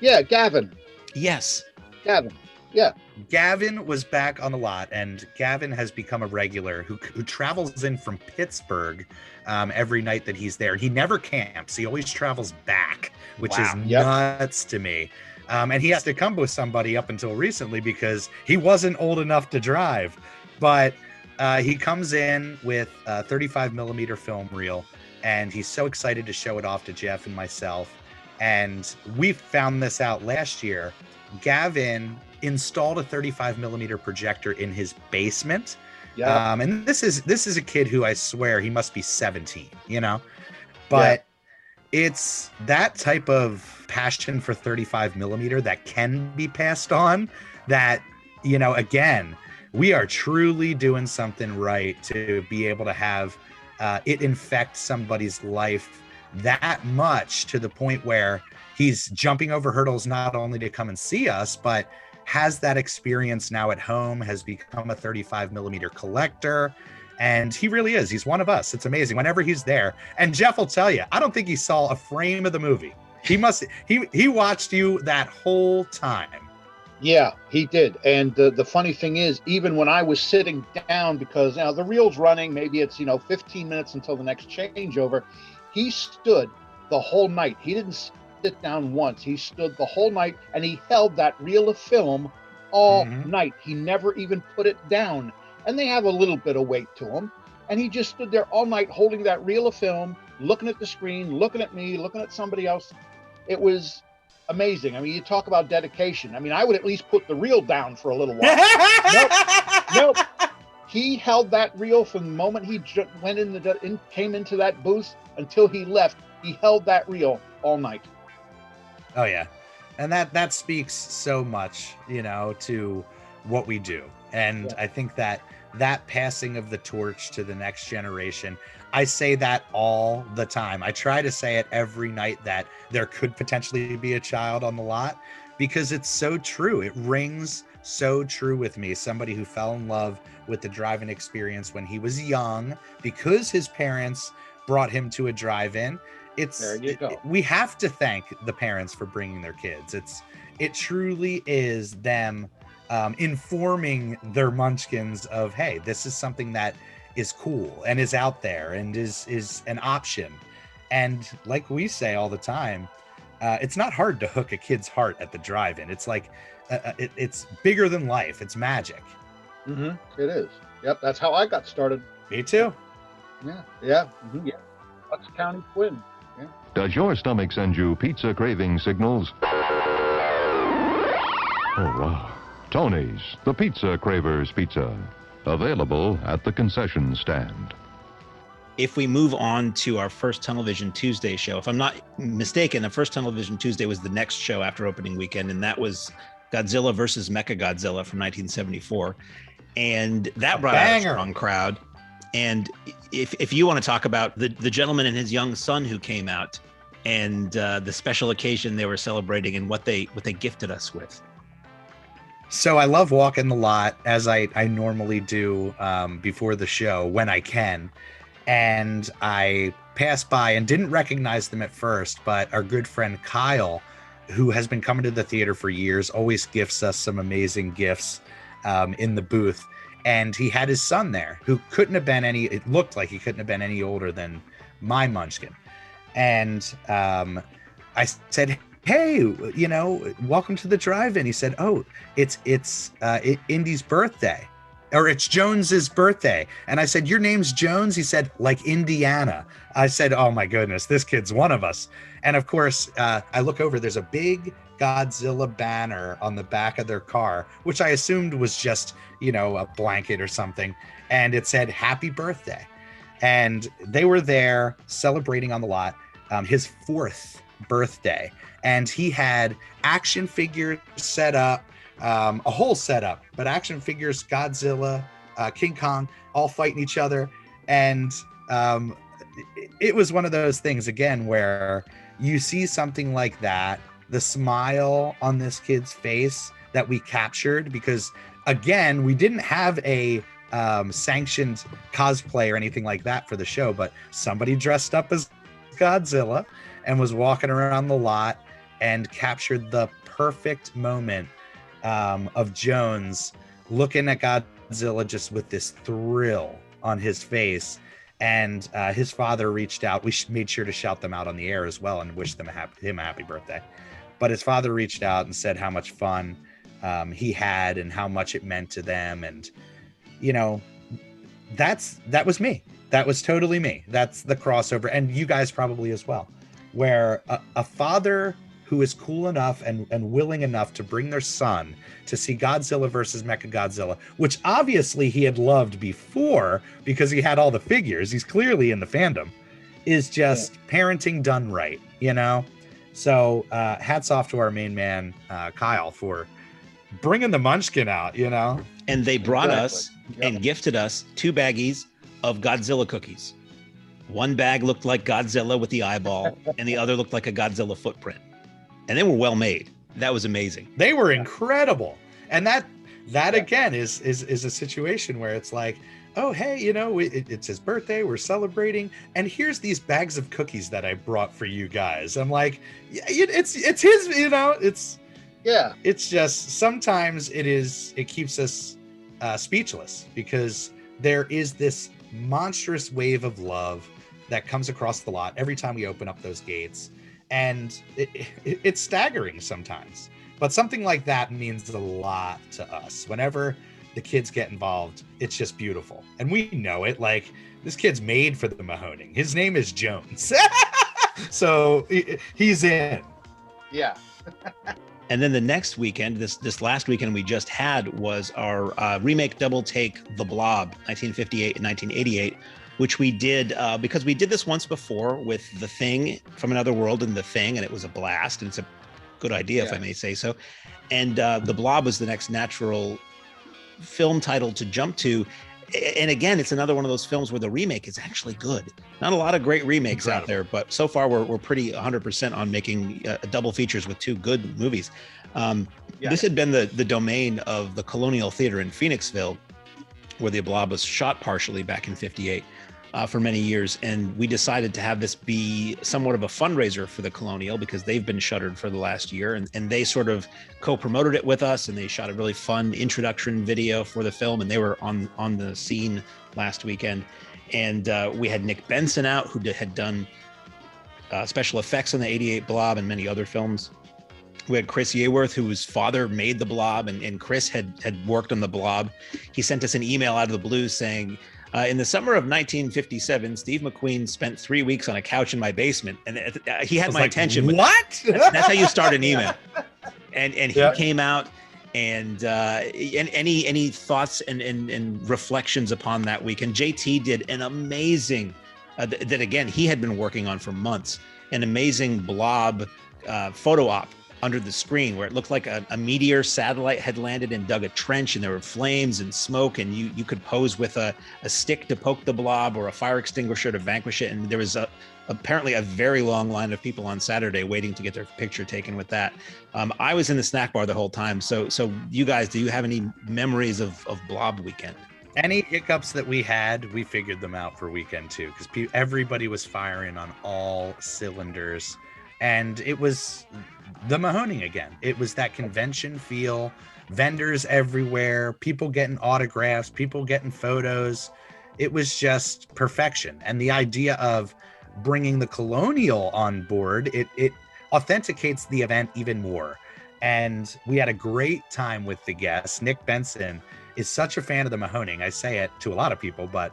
Yeah, Gavin. Yes. Gavin. Yeah. Gavin was back on the lot, and Gavin has become a regular who travels in from Pittsburgh every night that he's there. He never camps. He always travels back, which is nuts to me. And he has to come with somebody up until recently because he wasn't old enough to drive. But he comes in with a 35 millimeter film reel, and he's so excited to show it off to Jeff and myself. And we found this out last year. Gavin installed a 35 millimeter projector in his basement. Yeah. And this is a kid who I swear he must be 17, but it's that type of passion for 35 millimeter that can be passed on that, again, we are truly doing something right to be able to have it infect somebody's life that much to the point where he's jumping over hurdles, not only to come and see us, but has that experience now at home, has become a 35 millimeter collector. And he really is. He's one of us. It's amazing whenever he's there. And Jeff will tell you, I don't think he saw a frame of the movie. He watched you that whole time. Yeah, he did. And the funny thing is, even when I was sitting down, because the reel's running, maybe it's 15 minutes until the next changeover, he stood the whole night. He didn't sit down once. He stood the whole night, and he held that reel of film all night. He never even put it down. And they have a little bit of weight to them. And he just stood there all night holding that reel of film, looking at the screen, looking at me, looking at somebody else. It was amazing. I mean, you talk about dedication. I mean, I would at least put the reel down for a little while. Nope. He held that reel from the moment he went came into that booth until he left. He held that reel all night. Oh yeah. And that speaks so much, to what we do. And I think that passing of the torch to the next generation, I say that all the time. I try to say it every night that there could potentially be a child on the lot, because it's so true. It rings so true with me. Somebody who fell in love with the drive-in experience when he was young because his parents brought him to a drive-in. There you go. We have to thank the parents for bringing their kids. It truly is them informing their munchkins of, hey, this is something that is cool and is out there and is an option. And like we say all the time, it's not hard to hook a kid's heart at the drive-in. It's like it's bigger than life. It's magic. It is. Yep, that's how I got started. Me too. Yeah. Bucks County Twin. Yeah. Does your stomach send you pizza craving signals? Oh, wow. Tony's, the Pizza Cravers Pizza. Available at the concession stand. If we move on to our first Tunnel Vision Tuesday show, if I'm not mistaken, the first Tunnel Vision Tuesday was the next show after opening weekend, and that was Godzilla versus Mechagodzilla from 1974. And that brought out a strong crowd. And if you want to talk about the gentleman and his young son who came out and the special occasion they were celebrating and what they gifted us with. So I love walking the lot, as I normally do before the show when I can. And I passed by and didn't recognize them at first, but our good friend Kyle, who has been coming to the theater for years, always gifts us some amazing gifts in the booth. And he had his son there who it looked like he couldn't have been any older than my munchkin. And I said, hey, welcome to the drive-in. He said, oh, it's Indy's birthday, or it's Jones's birthday. And I said, your name's Jones? He said, like Indiana. I said, oh my goodness, this kid's one of us. And of course, I look over, there's a big Godzilla banner on the back of their car, which I assumed was just, a blanket or something. And it said, happy birthday. And they were there celebrating on the lot his 4th birthday. And he had action figures set up, a whole setup, but action figures, Godzilla, King Kong, all fighting each other. And it was one of those things, again, where you see something like that, the smile on this kid's face that we captured, because, again, we didn't have a sanctioned cosplay or anything like that for the show, but somebody dressed up as Godzilla and was walking around the lot and captured the perfect moment of Jones looking at Godzilla just with this thrill on his face. And his father reached out. We made sure to shout them out on the air as well and wish him a happy birthday. But his father reached out and said how much fun he had and how much it meant to them. And, that was me. That was totally me. That's the crossover. And you guys probably as well, where a father who is cool enough and willing enough to bring their son to see Godzilla versus Mechagodzilla, which obviously he had loved before because he had all the figures. He's clearly in the fandom, is just parenting done right, So hats off to our main man, Kyle, for bringing the munchkin out, And they brought us and gifted us 2 baggies of Godzilla cookies. One bag looked like Godzilla with the eyeball, and the other looked like a Godzilla footprint. And they were well made. That was amazing. They were incredible. And that again is a situation where it's like, oh, hey, it's his birthday, we're celebrating, and here's these bags of cookies that I brought for you guys. I'm like, yeah, it's his, it's just sometimes it keeps us speechless, because there is this monstrous wave of love that comes across the lot every time we open up those gates, and it's staggering sometimes, but something like that means a lot to us. Whenever the kids get involved, it's just beautiful, and we know it. Like, this kid's made for the Mahoning. His name is Jones. So he's in. Yeah. And then the next weekend, this last weekend we just had, was our remake double take, The Blob, 1958 and 1988, which we did because we did this once before with The Thing from Another World and The Thing, and it was a blast, and it's a good idea, if I may say so. And The Blob was the next natural film title to jump to. And again, it's another one of those films where the remake is actually good. Not a lot of great remakes out there, but so far we're pretty 100% on making double features with two good movies. This had been the domain of the Colonial Theater in Phoenixville, where The Blob was shot partially back in '58 for many years. And we decided to have this be somewhat of a fundraiser for the Colonial, because they've been shuttered for the last year. And they sort of co-promoted it with us, and they shot a really fun introduction video for the film. And they were on the scene last weekend. And we had Nick Benson out, who had done special effects on the '88 Blob and many other films. We had Chris Yeworth, whose father made the Blob, and Chris had worked on the Blob. He sent us an email out of the blue saying, in the summer of 1957, Steve McQueen spent 3 weeks on a couch in my basement, and he had my attention. What? That's how you start an email. And he came out, and any thoughts and reflections upon that week. And JT did an amazing, that again, he had been working on for months, an amazing Blob photo op under the screen, where it looked like a meteor satellite had landed and dug a trench, and there were flames and smoke, and you could pose with a stick to poke the Blob or a fire extinguisher to vanquish it. And there was apparently a very long line of people on Saturday waiting to get their picture taken with that. I was in the snack bar the whole time. So you guys, do you have any memories of Blob weekend? Any hiccups that we had, we figured them out for weekend too, because everybody was firing on all cylinders. And it was the Mahoning again. It was that convention feel, vendors everywhere, people getting autographs, people getting photos. It was just perfection. And the idea of bringing the Colonial on board, it authenticates the event even more. And we had a great time with the guests. Nick Benson is such a fan of the Mahoning. I say it to a lot of people, but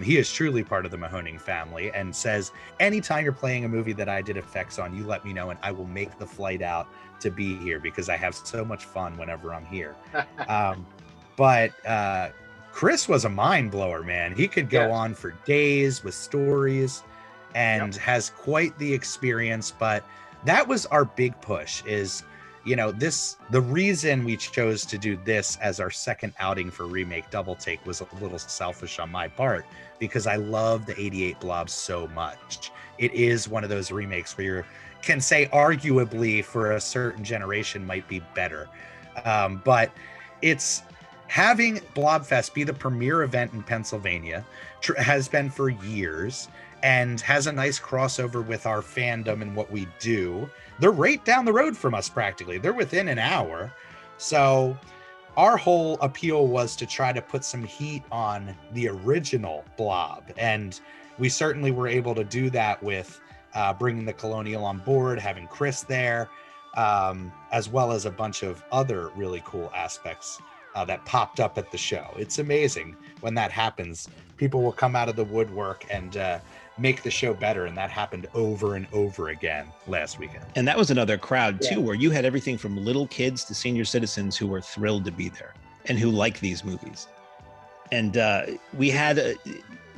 he is truly part of the Mahoning family, and says, anytime you're playing a movie that I did effects on, you let me know and I will make the flight out to be here, because I have so much fun whenever I'm here. But Chris was a mind blower, man. He could go on for days with stories, and has quite the experience. But that was our big push, is, the reason we chose to do this as our second outing for Remake Double Take was a little selfish on my part, because I love the '88 Blob so much. It is one of those remakes where you can say arguably for a certain generation might be better. But it's having Blobfest be the premier event in Pennsylvania, has been for years, and has a nice crossover with our fandom and what we do. They're right down the road from us, practically. They're within an hour. So our whole appeal was to try to put some heat on the original Blob. And we certainly were able to do that with bringing the Colonial on board, having Chris there, as well as a bunch of other really cool aspects that popped up at the show. It's amazing when that happens. People will come out of the woodwork and make the show better, and that happened over and over again last weekend. And that was another crowd too, where you had everything from little kids to senior citizens who were thrilled to be there and who like these movies. And we had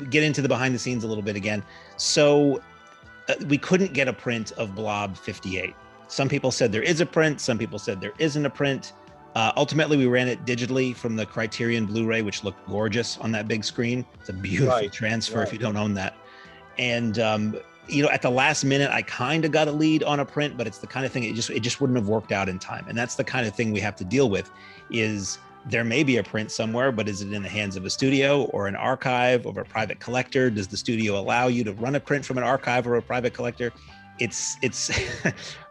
get into the behind the scenes a little bit again. So we couldn't get a print of Blob 58. Some people said there is a print, some people said there isn't a print. Ultimately, we ran it digitally from the Criterion Blu-ray, which looked gorgeous on that big screen. It's a beautiful transfer if you don't own that. And at the last minute, I kind of got a lead on a print, but it's the kind of thing it just wouldn't have worked out in time. And that's the kind of thing we have to deal with, is there may be a print somewhere, but is it in the hands of a studio or an archive or a private collector? Does the studio allow you to run a print from an archive or a private collector? It's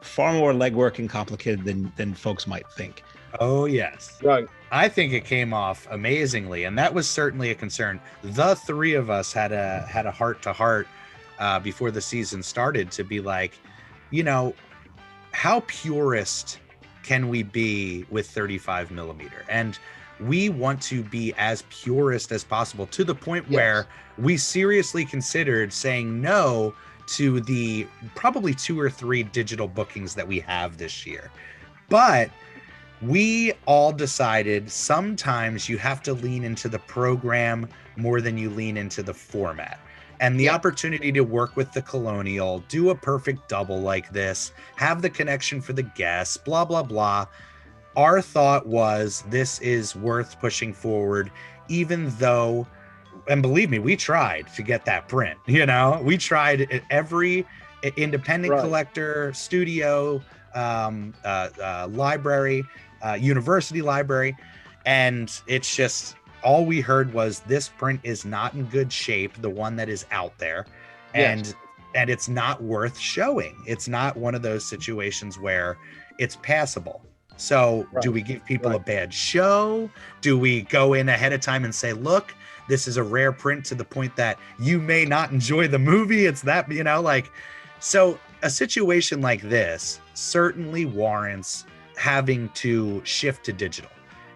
far more legwork and complicated than folks might think. Oh, yes. Right. I think it came off amazingly, and that was certainly a concern. The three of us had a heart-to-heart before the season started to be like, how purist can we be with 35 millimeter? And we want to be as purist as possible, to the point where we seriously considered saying no to the probably 2 or 3 digital bookings that we have this year. But we all decided sometimes you have to lean into the program more than you lean into the format. And the opportunity to work with the Colonial, do a perfect double like this, have the connection for the guests, blah, blah, blah. Our thought was this is worth pushing forward, even though, and believe me, we tried to get that print. We tried at every independent collector, studio, library, university library, and it's just all we heard was this print is not in good shape, the one that is out there, and it's not worth showing. It's not one of those situations where it's passable. So do we give people a bad show? Do we go in ahead of time and say, look, this is a rare print to the point that you may not enjoy the movie? It's that, so a situation like this certainly warrants having to shift to digital.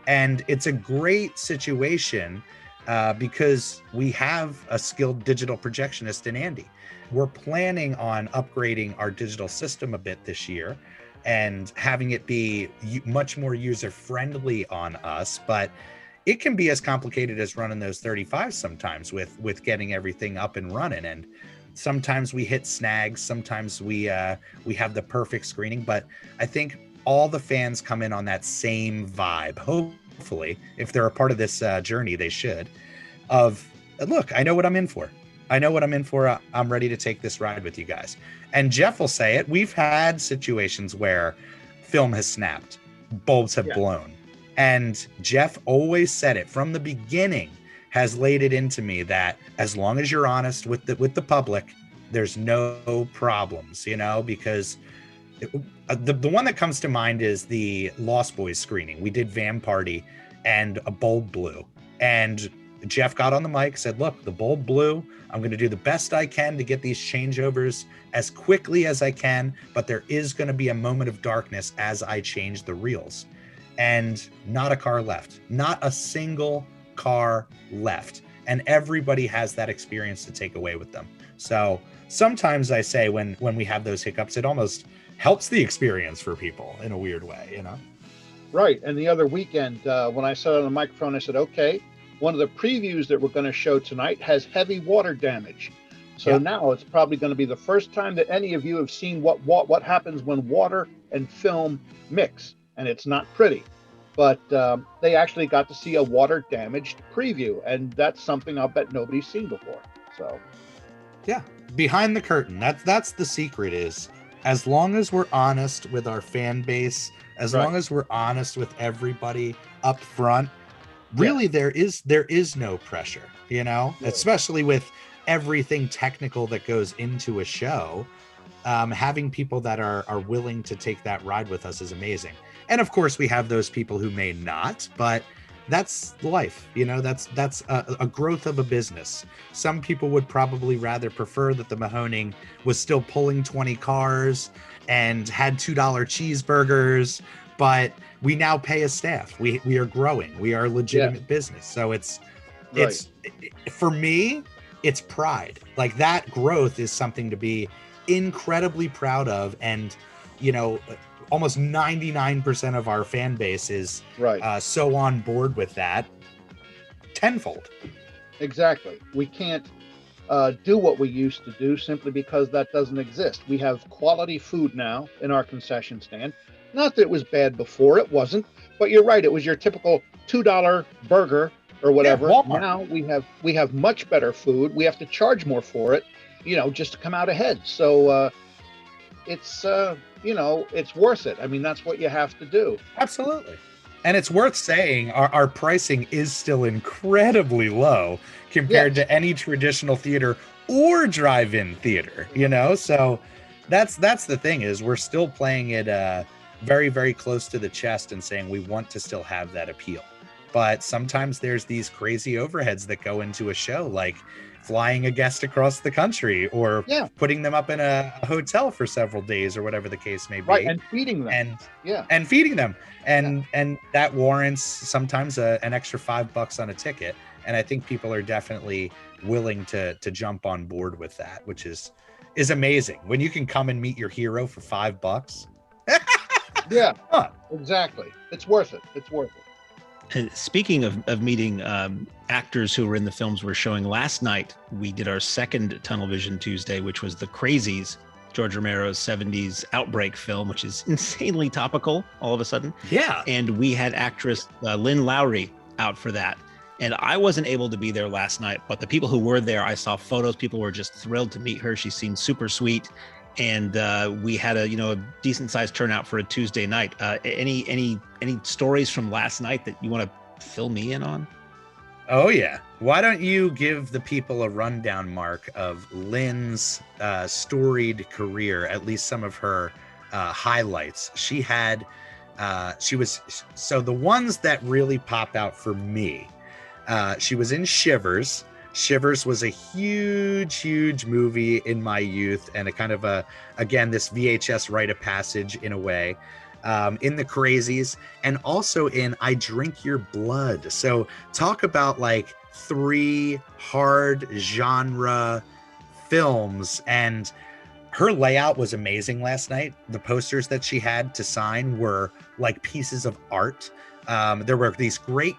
And it's a great situation because we have a skilled digital projectionist in Andy. We're planning on upgrading our digital system a bit this year and having it be much more user-friendly on us, but it can be as complicated as running those 35s sometimes with getting everything up and running. And sometimes we hit snags, sometimes we have the perfect screening, but I think all the fans come in on that same vibe. Hopefully, if they're a part of this journey, they should. Look, I know what I'm in for. I'm ready to take this ride with you guys. And Jeff will say it. We've had situations where film has snapped, bulbs have blown. And Jeff always said it from the beginning, has laid it into me that as long as you're honest with the public, there's no problems, because the one that comes to mind is the Lost Boys screening. We did Van Party and a bulb blew. And Jeff got on the mic, said, look, the bulb blew. I'm going to do the best I can to get these changeovers as quickly as I can, but there is going to be a moment of darkness as I change the reels. And not a car left. Not a single car left. And everybody has that experience to take away with them. So sometimes I say when we have those hiccups, it almost helps the experience for people in a weird way, Right. And the other weekend, when I sat on the microphone, I said, okay, one of the previews that we're going to show tonight has heavy water damage. So now it's probably going to be the first time that any of you have seen what happens when water and film mix. And it's not pretty. But they actually got to see a water damaged preview. And that's something I'll bet nobody's seen before. So, yeah, behind the curtain. That's the secret is, as long as we're honest with our fan base, as long as we're honest with everybody up front, really there is no pressure, especially with everything technical that goes into a show. Having people that are willing to take that ride with us is amazing. And of course we have those people who may not, but that's life, that's a growth of a business. Some people would probably rather prefer that the Mahoning was still pulling 20 cars and had $2 cheeseburgers, but we now pay a staff. We are growing. We are a legitimate business. So it's for me, it's pride. Like that growth is something to be incredibly proud of. And, almost 99% of our fan base is so on board with that tenfold. Exactly. We can't do what we used to do simply because that doesn't exist. We have quality food now in our concession stand. Not that it was bad before, it wasn't, but you're right. It was your typical $2 burger or whatever. Now we have much better food. We have to charge more for it, just to come out ahead. So it's it's worth it. I mean, that's what you have to do. Absolutely. And it's worth saying our pricing is still incredibly low compared to any traditional theater or drive-in theater, So that's the thing, is we're still playing it very, very close to the chest and saying we want to still have that appeal. But sometimes there's these crazy overheads that go into a show, like flying a guest across the country or putting them up in a hotel for several days or whatever the case may be. Right, and feeding them. And feeding them. And that warrants sometimes an extra $5 on a ticket. And I think people are definitely willing to jump on board with that, which is amazing. When you can come and meet your hero for $5. Exactly. It's worth it. It's worth it. Speaking of meeting actors who were in the films we're showing last night, we did our second Tunnel Vision Tuesday, which was The Crazies, George Romero's 70s outbreak film, which is insanely topical all of a sudden. Yeah. And we had actress Lynn Lowry out for that. And I wasn't able to be there last night, but the people who were there, I saw photos. People were just thrilled to meet her. She seemed super sweet. And we had a decent sized turnout for a Tuesday night. Any stories from last night that you want to fill me in on? Oh yeah. Why don't you give the people a rundown, Mark, of Lynn's storied career, at least some of her highlights. She was the ones that really pop out for me. She was in Shivers. Shivers was a huge movie in my youth, and a kind of this VHS rite of passage in a way. In The Crazies, and also in I Drink Your Blood. So talk about like 3 hard genre films, and her layout was amazing last night. The posters that she had to sign were like pieces of art. There were these great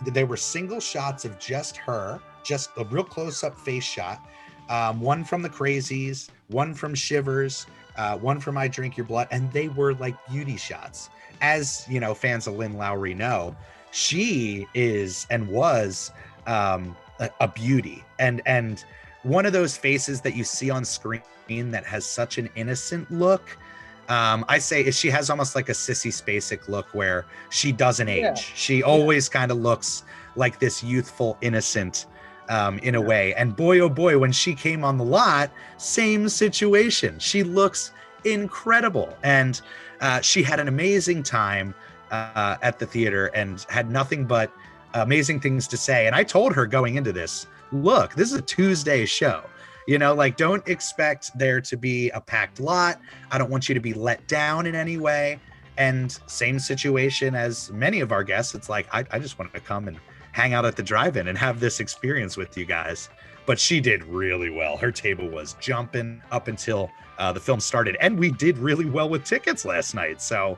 they were single shots of just her, just a real close-up face shot. One from The Crazies, one from Shivers, one from I Drink Your Blood, and they were like beauty shots. As fans of Lynn Lowry know, she is and was a beauty, and one of those faces that you see on screen that has such an innocent look. I say she has almost like a Sissy Spacek look where she doesn't age. She always kind of looks like this youthful, innocent in a way. And boy, oh boy, when she came on the lot, same situation. She looks incredible. And she had an amazing time at the theater and had nothing but amazing things to say. And I told her going into this, look, this is a Tuesday show. Don't expect there to be a packed lot. I don't want you to be let down in any way. And same situation as many of our guests. It's like, I just wanted to come and hang out at the drive-in and have this experience with you guys. But she did really well. Her table was jumping up until the film started. And we did really well with tickets last night. So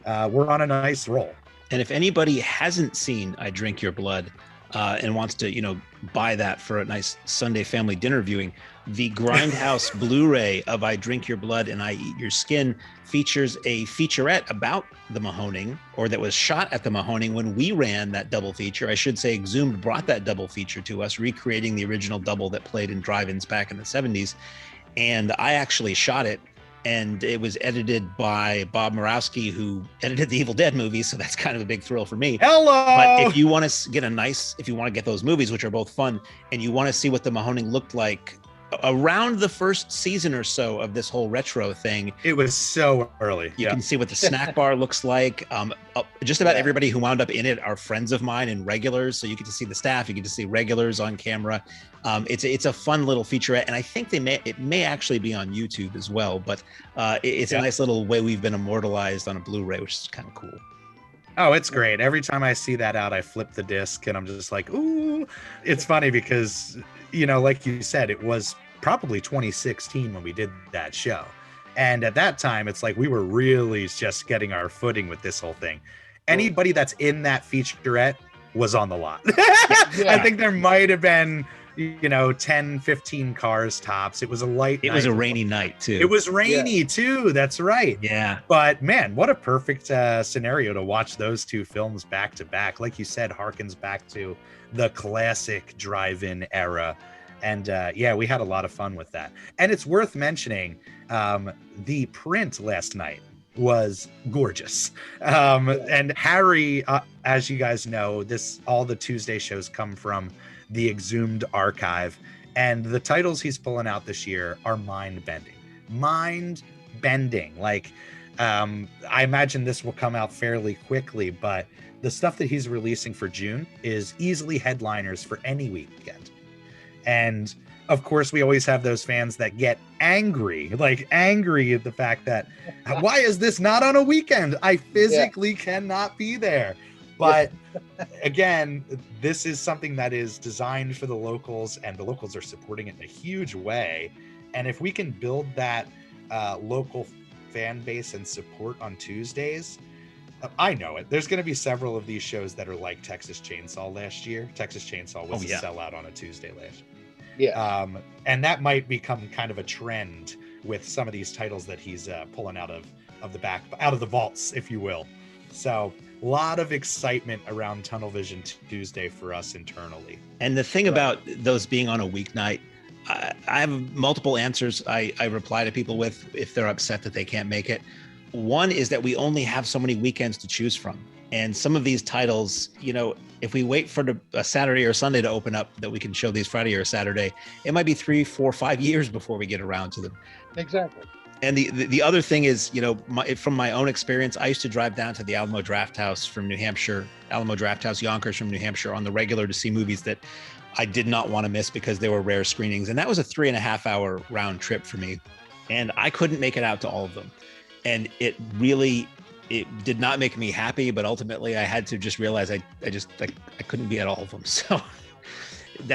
we're on a nice roll. And if anybody hasn't seen I Drink Your Blood and wants to, buy that for a nice Sunday family dinner viewing, the Grindhouse Blu-ray of I Drink Your Blood and I Eat Your Skin features a featurette about the Mahoning, or that was shot at the Mahoning when we ran that double feature. I should say Exhumed brought that double feature to us, recreating the original double that played in drive-ins back in the 70s. And I actually shot it, and it was edited by Bob Murawski, who edited the Evil Dead movies. So that's kind of a big thrill for me. Hello! But if you want to get those movies, which are both fun, and you want to see what the Mahoning looked like around the first season or so of this whole retro thing. It was so early. You can see what the snack bar looks like. Just about everybody who wound up in it are friends of mine and regulars. So you get to see the staff, you get to see regulars on camera. It's a fun little featurette, and I think it may actually be on YouTube as well. But it's a nice little way we've been immortalized on a Blu-ray, which is kind of cool. Oh, it's great. Every time I see that out, I flip the disc and I'm just like, ooh. It's funny because, like you said, it was probably 2016 when we did that show. And at that time, it's like we were really just getting our footing with this whole thing. Anybody that's in that featurette was on the lot. I think there might have been 10, 15 cars tops. It was a light night. Was a rainy night too. It was rainy too. That's right. Yeah. But man, what a perfect scenario to watch those two films back to back. Like you said, harkens back to the classic drive-in era. And we had a lot of fun with that. And it's worth mentioning the print last night was gorgeous. And Harry, as you guys know, all the Tuesday shows come from the Exhumed archive, and the titles he's pulling out this year are mind-bending. Like, I imagine this will come out fairly quickly, but the stuff that he's releasing for June is easily headliners for any weekend. And of course, we always have those fans that get angry at the fact that, why is this not on a weekend? I physically cannot be there. But again, this is something that is designed for the locals, and the locals are supporting it in a huge way. And if we can build that local fan base and support on Tuesdays, I know it. There's going to be several of these shows that are like Texas Chainsaw last year. Texas Chainsaw was a sellout on a Tuesday last year. Yeah. And that might become kind of a trend with some of these titles that he's pulling out of the vaults, if you will. So a lot of excitement around Tunnel Vision Tuesday for us internally. And the thing about those being on a weeknight, I have multiple answers I reply to people with if they're upset that they can't make it. One is that we only have so many weekends to choose from. And some of these titles, if we wait for a Saturday or Sunday to open up that we can show these Friday or Saturday, it might be 3, 4, 5 years before we get around to them. Exactly. And the other thing is, from my own experience, I used to drive down to the Alamo Drafthouse from New Hampshire, Alamo Drafthouse Yonkers from New Hampshire on the regular to see movies that I did not want to miss because they were rare screenings. And that was a 3.5-hour round trip for me. And I couldn't make it out to all of them. And it did not make me happy, but ultimately I had to just realize I couldn't be at all of them. So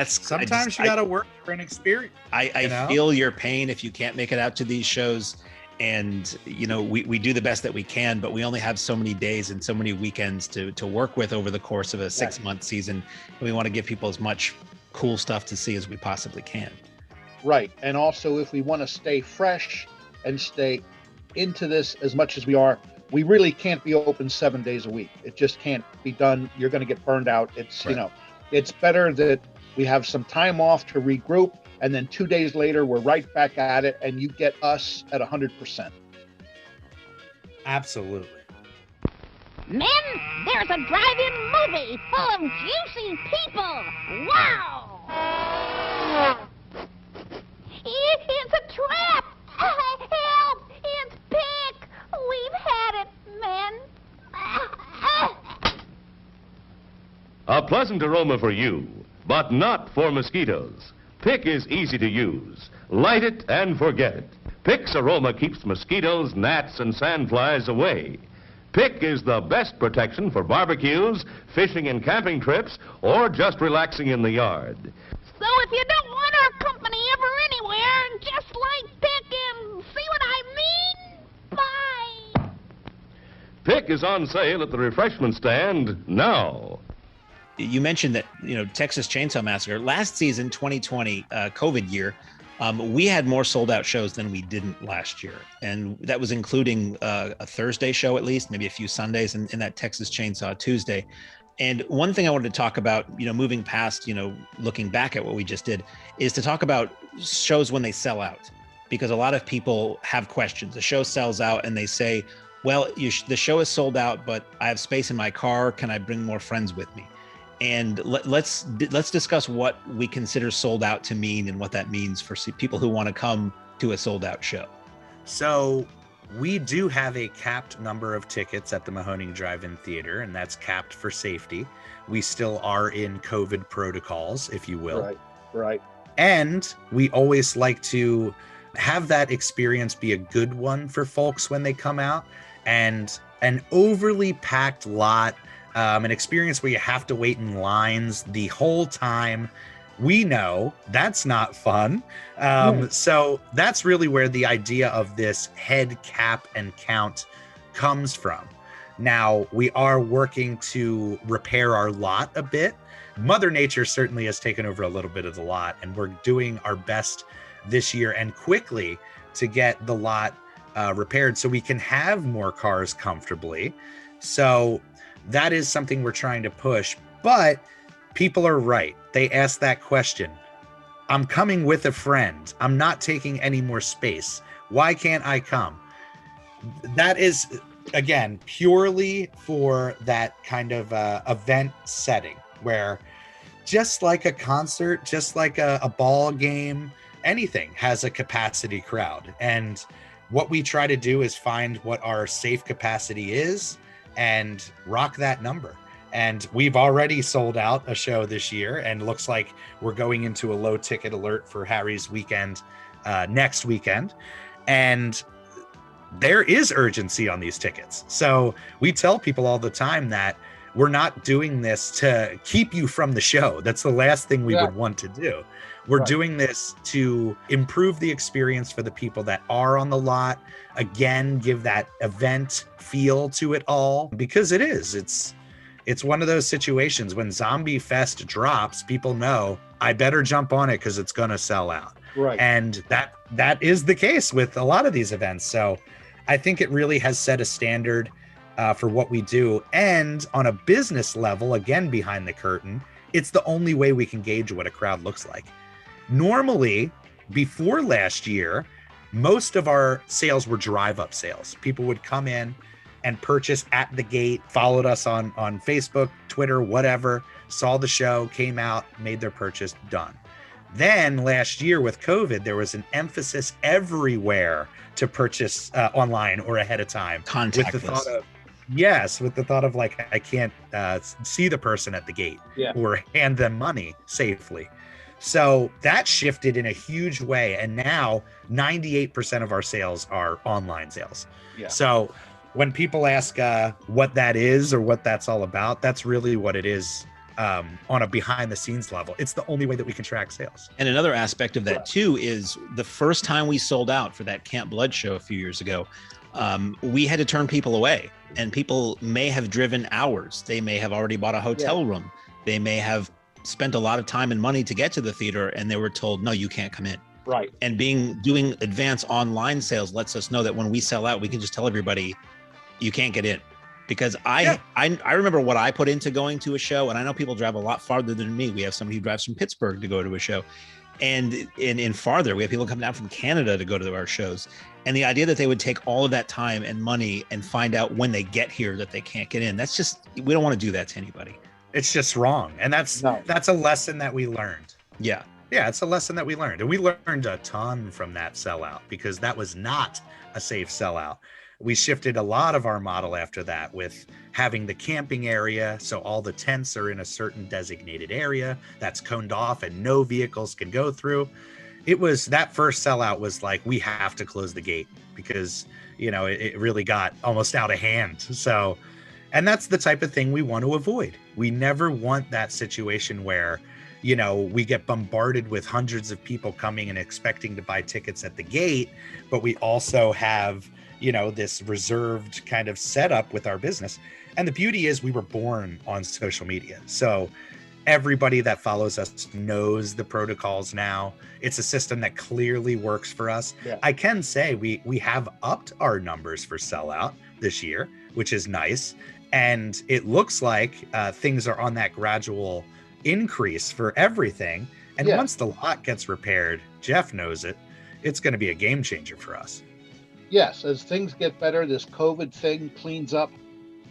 sometimes you got to work for an experience. I feel your pain if you can't make it out to these shows. And, we do the best that we can, but we only have so many days and so many weekends to work with over the course of a 6-month season. And we want to give people as much cool stuff to see as we possibly can. Right. And also, if we want to stay fresh and stay into this as much as we are, we really can't be open 7 days a week. It just can't be done. You're going to get burned out. It's, it's better that we have some time off to regroup, and then 2 days later, we're right back at it, and you get us at 100%. Absolutely. Men, there's a drive-in movie full of juicy people. Wow! It's a trap! Help! It's Pick! We've had it, men. A pleasant aroma for you, but not for mosquitoes. Pick is easy to use. Light it and forget it. Pick's aroma keeps mosquitoes, gnats, and sandflies away. Pick is the best protection for barbecues, fishing and camping trips, or just relaxing in the yard. So if you don't want our company ever anywhere, just light Pick and see what I mean? Bye. Pick is on sale at the refreshment stand now. You mentioned that, Texas Chainsaw Massacre last season, 2020 COVID year, we had more sold out shows than we didn't last year. And that was including a Thursday show, at least, maybe a few Sundays and that Texas Chainsaw Tuesday. And one thing I wanted to talk about, moving past, looking back at what we just did, is to talk about shows when they sell out, because a lot of people have questions. The show sells out and they say, well, the show is sold out, but I have space in my car. Can I bring more friends with me? And let's discuss what we consider sold out to mean and what that means for people who want to come to a sold out show. So we do have a capped number of tickets at the Mahoning Drive-In Theater, and that's capped for safety. We still are in COVID protocols, if you will. Right. And we always like to have that experience be a good one for folks when they come out. And an overly packed lot, an experience where you have to wait in lines the whole time, we know that's not fun. So that's really where the idea of this head cap and count comes from. Now, we are working to repair our lot a bit. Mother Nature certainly has taken over a little bit of the lot, and we're doing our best this year and quickly to get the lot repaired so we can have more cars comfortably. So that is something we're trying to push, but people are right. They ask that question. I'm coming with a friend. I'm not taking any more space. Why can't I come? that is, again, purely for that kind of event setting where, just like a concert, just like a ball game, anything has a capacity crowd. And what we try to do is find what our safe capacity is and rock that number. And we've already sold out a show this year, and looks like we're going into a low ticket alert for Harry's weekend next weekend. And there is urgency on these tickets. So we tell people all the time that we're not doing this to keep you from the show. That's the last thing we would want to do. We're doing this to improve the experience for the people that are on the lot. Again, give that event feel to it all, because it's one of those situations when Zombie Fest drops, people know I better jump on it because it's going to sell out. Right. And that is the case with a lot of these events. So I think it really has set a standard for what we do. And on a business level, again, behind the curtain, it's the only way we can gauge what a crowd looks like. Normally, before last year, most of our sales were drive-up sales. People would come in and purchase at the gate, followed us on Facebook, Twitter, whatever, saw the show, came out, made their purchase, done. Then last year with COVID, there was an emphasis everywhere to purchase online or ahead of time. Contactless. With the thought of like, I can't see the person at the gate or hand them money safely. So that shifted in a huge way. And now 98% of our sales are online sales. Yeah. So when people ask what that is or what that's all about, that's really what it is on a behind the scenes level. It's the only way that we can track sales. And another aspect of that too is the first time we sold out for that Camp Blood show a few years ago, we had to turn people away, and people may have driven hours. They may have already bought a hotel room. They may have spent a lot of time and money to get to the theater, and they were told, no, you can't come in. Right. And doing advanced online sales lets us know that when we sell out, we can just tell everybody you can't get in. Because I remember what I put into going to a show, and I know people drive a lot farther than me. We have somebody who drives from Pittsburgh to go to a show, and in farther, we have people come down from Canada to go to our shows. And the idea that they would take all of that time and money and find out when they get here that they can't get in, that's just, we don't want to do that to anybody. It's just wrong. And that's a lesson that we learned. Yeah. Yeah, it's a lesson that we learned. And we learned a ton from that sellout, because that was not a safe sellout. We shifted a lot of our model after that with having the camping area. So all the tents are in a certain designated area that's coned off and no vehicles can go through. It was, that first sellout was like, we have to close the gate because, it really got almost out of hand. So, and that's the type of thing we want to avoid. We never want that situation where, we get bombarded with hundreds of people coming and expecting to buy tickets at the gate, but we also have, this reserved kind of setup with our business. And the beauty is we were born on social media. So everybody that follows us knows the protocols now. It's a system that clearly works for us. Yeah. I can say we have upped our numbers for sellout this year, which is nice. And it looks like things are on that gradual increase for everything. And once the lot gets repaired, Jeff knows it, it's going to be a game changer for us. Yes, as things get better, this COVID thing cleans up,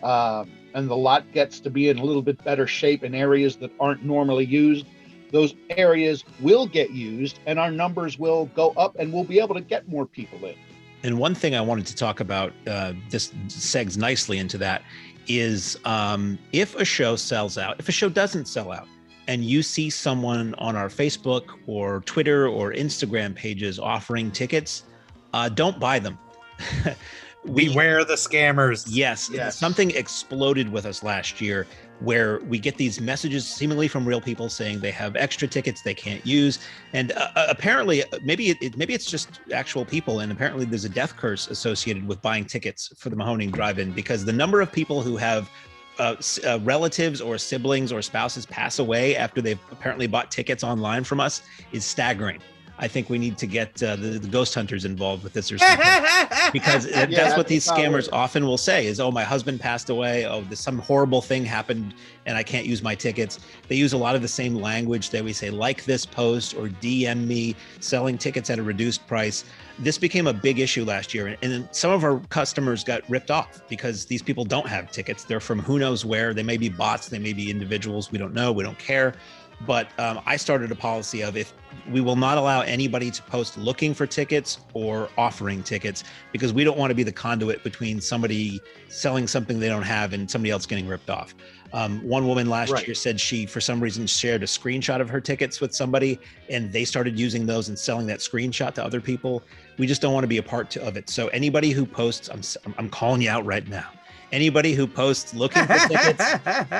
and the lot gets to be in a little bit better shape in areas that aren't normally used. Those areas will get used, and our numbers will go up, and we'll be able to get more people in. And one thing I wanted to talk about, this segs nicely into that, is if a show sells out, if a show doesn't sell out, and you see someone on our Facebook or Twitter or Instagram pages offering tickets, don't buy them. Beware the scammers. Yes. Something exploded with us last year where we get these messages seemingly from real people saying they have extra tickets they can't use. And apparently, maybe it's just actual people. And apparently there's a death curse associated with buying tickets for the Mahoning Drive-In, because the number of people who have relatives or siblings or spouses pass away after they've apparently bought tickets online from us is staggering. I think we need to get the ghost hunters involved with this or something, because that's what these scammers often will say is, oh, my husband passed away. Oh, some horrible thing happened and I can't use my tickets. They use a lot of the same language. They always say, like this post or DM me, selling tickets at a reduced price. This became a big issue last year. And some of our customers got ripped off because these people don't have tickets. They're from who knows where. They may be bots. They may be individuals. We don't know. We don't care. But I started a policy of, if we will not allow anybody to post looking for tickets or offering tickets, because we don't want to be the conduit between somebody selling something they don't have and somebody else getting ripped off. One woman last year said she, for some reason, shared a screenshot of her tickets with somebody, and they started using those and selling that screenshot to other people. We just don't want to be a part of it. So anybody who posts, I'm calling you out right now. Anybody who posts looking for tickets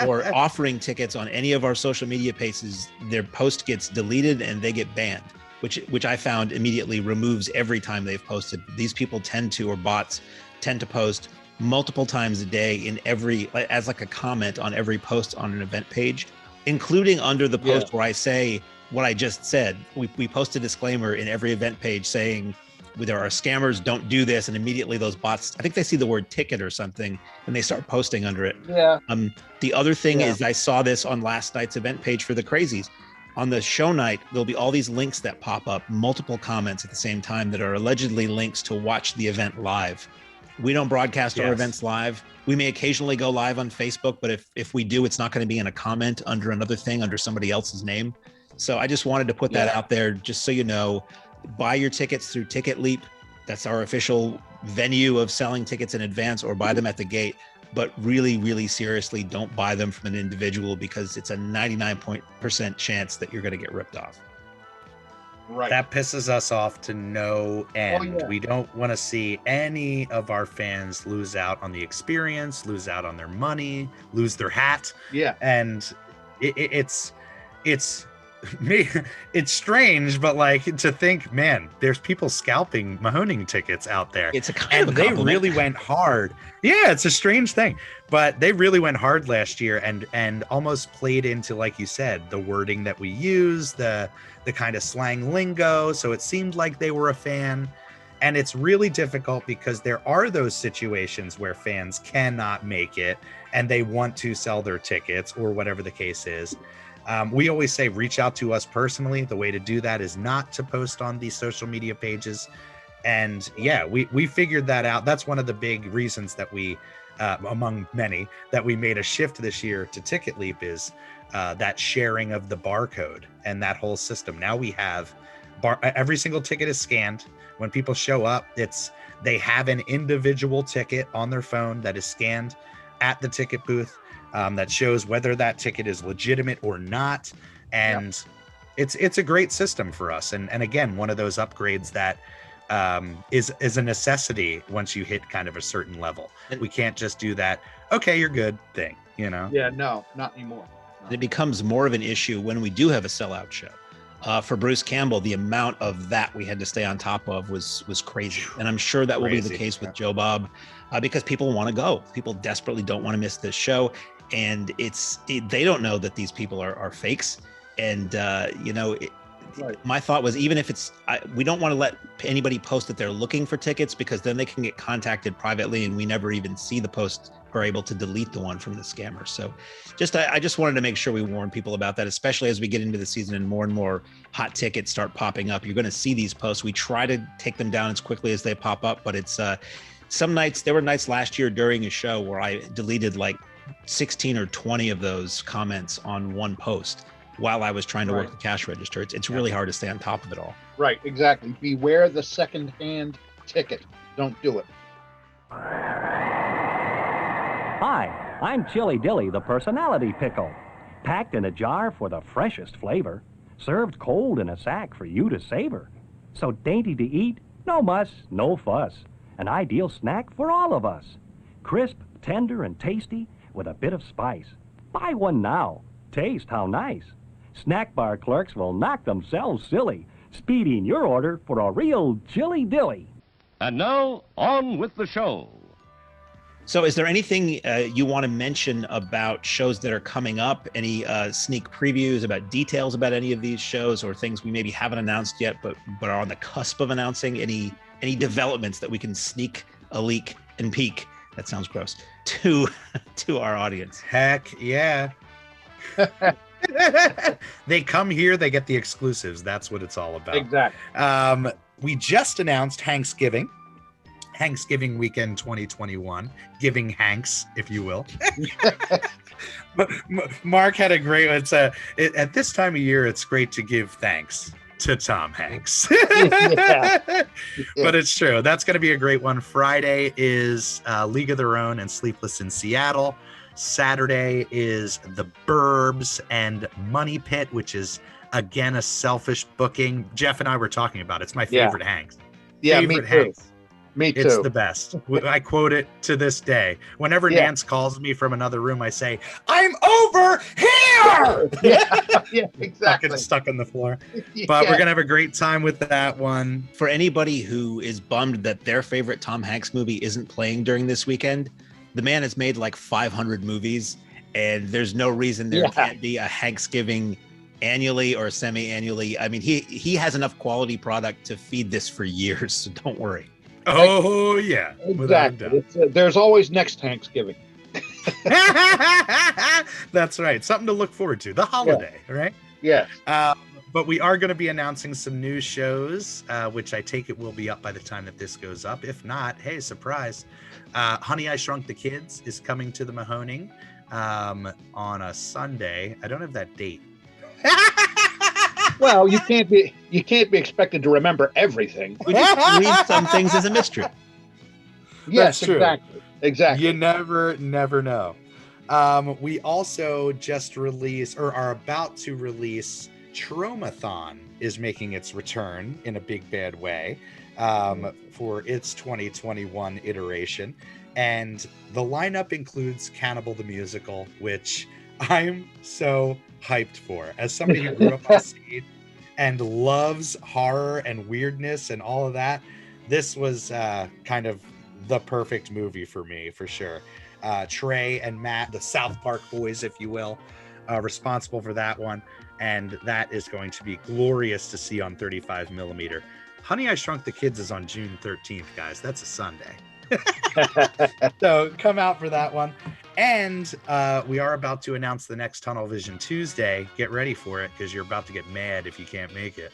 or offering tickets on any of our social media pages, their post gets deleted and they get banned, which I found immediately removes every time they've posted. These people or bots tend to post multiple times a day in as like a comment on every post on an event page, including under the post where I say what I just said. We post a disclaimer in every event page saying, there are scammers, don't do this. And immediately those bots, I think they see the word ticket or something and they start posting under it. Yeah. The other thing is, I saw this on last night's event page for the Crazies. On the show night, there'll be all these links that pop up, multiple comments at the same time that are allegedly links to watch the event live. We don't broadcast our events live. We may occasionally go live on Facebook, but if we do, it's not going to be in a comment under another thing under somebody else's name. So I just wanted to put that out there, just so you know. Buy your tickets through Ticket Leap. That's our official venue of selling tickets in advance, or buy them at the gate. But really, really seriously, don't buy them from an individual, because it's a 99% chance that you're going to get ripped off. Right. That pisses us off to no end. We don't want to see any of our fans lose out on the experience, lose out on their money, lose their hat. Yeah. And it's it's strange, but like, to think, man, there's people scalping Mahoning tickets out there. It's a kind of a they compliment. really went hard. Yeah, it's a strange thing, but they really went hard last year and almost played into, like you said, the wording that we use, the kind of slang lingo. So it seemed like they were a fan. And it's really difficult because there are those situations where fans cannot make it and they want to sell their tickets or whatever the case is. We always say, reach out to us personally. The way to do that is not to post on these social media pages. And yeah, we figured that out. That's one of the big reasons that we, among many, that we made a shift this year to Ticket Leap is that sharing of the barcode and that whole system. Now we have every single ticket is scanned. When people show up, they have an individual ticket on their phone that is scanned at the ticket booth. That shows whether that ticket is legitimate or not. And it's a great system for us. And again, one of those upgrades that is a necessity once you hit kind of a certain level. We can't just do that, okay, you're good thing, you know? Yeah, no, not anymore. No. It becomes more of an issue when we do have a sellout show. For Bruce Campbell, the amount of that we had to stay on top of was crazy. And I'm sure that will be the case with Joe Bob, because people want to go. People desperately don't want to miss this show. And they don't know that these people are fakes. And, my thought was, even if we don't want to let anybody post that they're looking for tickets, because then they can get contacted privately and we never even see the post or able to delete the one from the scammer. So I just wanted to make sure we warn people about that, especially as we get into the season and more hot tickets start popping up. You're going to see these posts. We try to take them down as quickly as they pop up, but it's some nights, there were nights last year during a show where I deleted like 16 or 20 of those comments on one post while I was trying to work the cash register. It's really hard to stay on top of it all. Right, exactly. Beware the second-hand ticket. Don't do it. Hi, I'm Chili Dilly, the personality pickle. Packed in a jar for the freshest flavor. Served cold in a sack for you to savor. So dainty to eat, no muss, no fuss. An ideal snack for all of us. Crisp, tender, and tasty with a bit of spice. Buy one now. Taste how nice. Snack bar clerks will knock themselves silly, speeding your order for a real chili dilly. And now, on with the show. So is there anything you want to mention about shows that are coming up? Any sneak previews about details about any of these shows, or things we maybe haven't announced yet but are on the cusp of announcing? Any developments that we can sneak a leak and peek, that sounds gross, to our audience? Heck yeah. They come here, they get the exclusives. That's what it's all about. Exactly. We just announced Thanksgiving weekend 2021, giving Hanks, if you will. But Mark had a great. At this time of year, it's great to give thanks to Tom Hanks. But it's true. That's going to be a great one. Friday is League of Their Own and Sleepless in Seattle. Saturday is The Burbs and Money Pit, which is again a selfish booking. Jeff and I were talking about it. It's my favorite Hanks. Yeah, favorite me too. Hanks. Me too. It's the best. I quote it to this day. Whenever Nance calls me from another room, I say, "I'm over here." Yeah, exactly. Stuck on the floor. But we're gonna have a great time with that one. For anybody who is bummed that their favorite Tom Hanks movie isn't playing during this weekend, the man has made like 500 movies, and there's no reason there can't be a Hanksgiving annually or semi-annually. I mean, he has enough quality product to feed this for years, so don't worry. Oh yeah, exactly. There's always next Thanksgiving. That's right. Something to look forward to. The holiday, right? Yes. But we are going to be announcing some new shows, which I take it will be up by the time that this goes up. If not, hey, surprise! Honey, I Shrunk the Kids is coming to the Mahoning on a Sunday. I don't have that date. Well, you can't be expected to remember everything. We just leave some things as a mystery. Yes, That's true. Exactly. You never know. We also just released, or are about to release, Tromathon is making its return in a big bad way for its 2021 iteration. And the lineup includes Cannibal the Musical, which I'm so hyped for. As somebody who grew up on stage and loves horror and weirdness and all of that, this was kind of the perfect movie for me, for sure. Trey and Matt, the South Park boys, if you will, responsible for that one. And that is going to be glorious to see on 35 millimeter. Honey, I Shrunk the Kids is on June 13th, guys. That's a Sunday. So come out for that one. And we are about to announce the next Tunnel Vision Tuesday. Get ready for it, because you're about to get mad if you can't make it.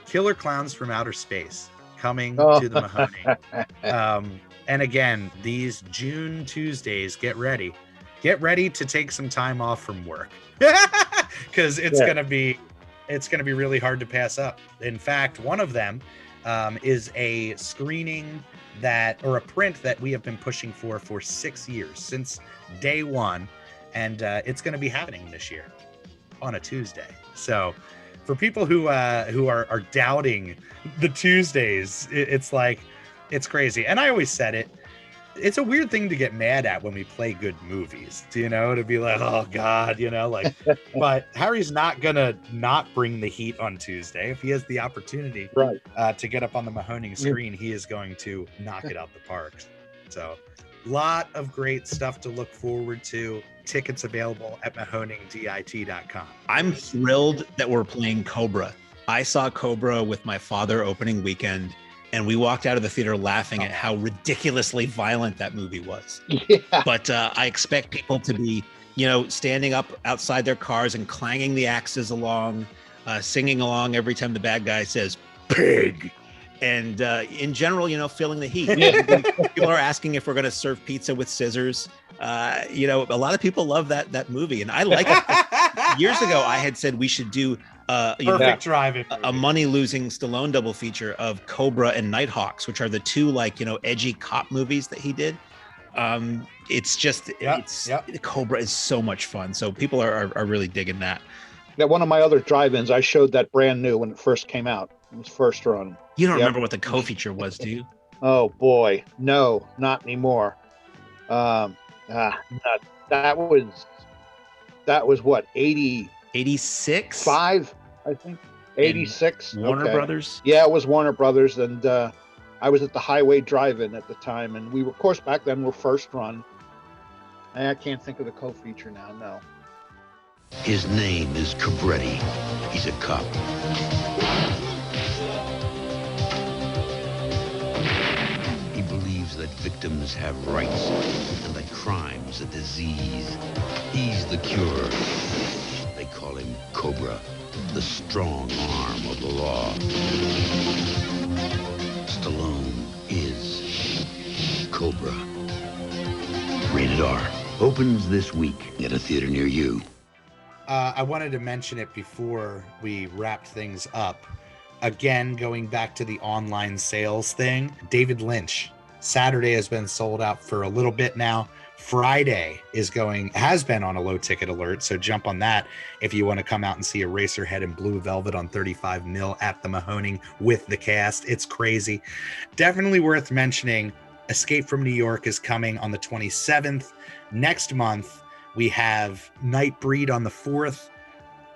Killer Clowns from Outer Space coming to the Mahoning. And again, these June Tuesdays, get ready to take some time off from work, because it's gonna be really hard to pass up. In fact, one of them is a screening or a print that we have been pushing for 6 years, since day one, and it's going to be happening this year on a Tuesday. So for people who are doubting the Tuesdays, it's like, it's crazy. And I always said it, it's a weird thing to get mad at when we play good movies, to be like, oh God, like, but Harry's not gonna not bring the heat on Tuesday. If he has the opportunity to get up on the Mahoning screen, he is going to knock it out the park. So lot of great stuff to look forward to. Tickets available at mahoningdit.com. I'm thrilled that we're playing Cobra. I saw Cobra with my father opening weekend, and we walked out of the theater laughing at how ridiculously violent that movie was. Yeah. But I expect people to be, standing up outside their cars and clanging the axes along, singing along every time the bad guy says, pig. And in general, feeling the heat. People are asking if we're going to serve pizza with scissors. A lot of people love that movie, and I like it. Years ago, I had said we should do perfect drive-in a money-losing Stallone double feature of Cobra and Nighthawks, which are the two edgy cop movies that he did. Cobra is so much fun, so people are really digging that. Yeah, one of my other drive-ins, I showed that brand new when it first came out. It was first run. You don't remember what the co-feature was, do you? Oh boy, no, not anymore. That was what, 86? 5, I think. 86. Warner Brothers. Yeah, it was Warner Brothers, and I was at the Highway Drive-In at the time, and we were, of course, back then we're first run. I can't think of the co-feature now. No. His name is Cabretti. He's a cop. He believes that victims have rights and that crime's a disease. He's the cure. They call him Cobra, the strong arm of the law. Stallone is Cobra. Rated R. Opens this week at a theater near you. I wanted to mention it before we wrapped things up. Again, going back to the online sales thing, David Lynch. Saturday has been sold out for a little bit now. Friday has been on a low ticket alert, so jump on that if you want to come out and see Eraserhead and Blue Velvet on 35 mil at the Mahoning with the cast. It's crazy. Definitely worth mentioning. Escape from New York is coming on the 27th. Next month, we have Nightbreed on the 4th.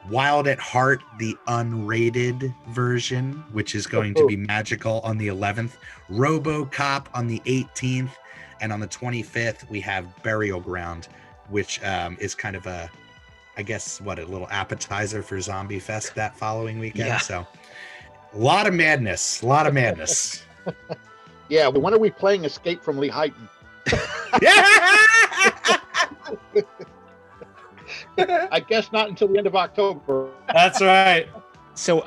Wild at Heart, the unrated version, which is going to be magical, on the 11th. RoboCop on the 18th. And on the 25th, we have Burial Ground, which is kind of a little appetizer for Zombie Fest that following weekend. Yeah. So a lot of madness. Yeah, when are we playing Escape from Lehighton? I guess not until the end of October. That's right. So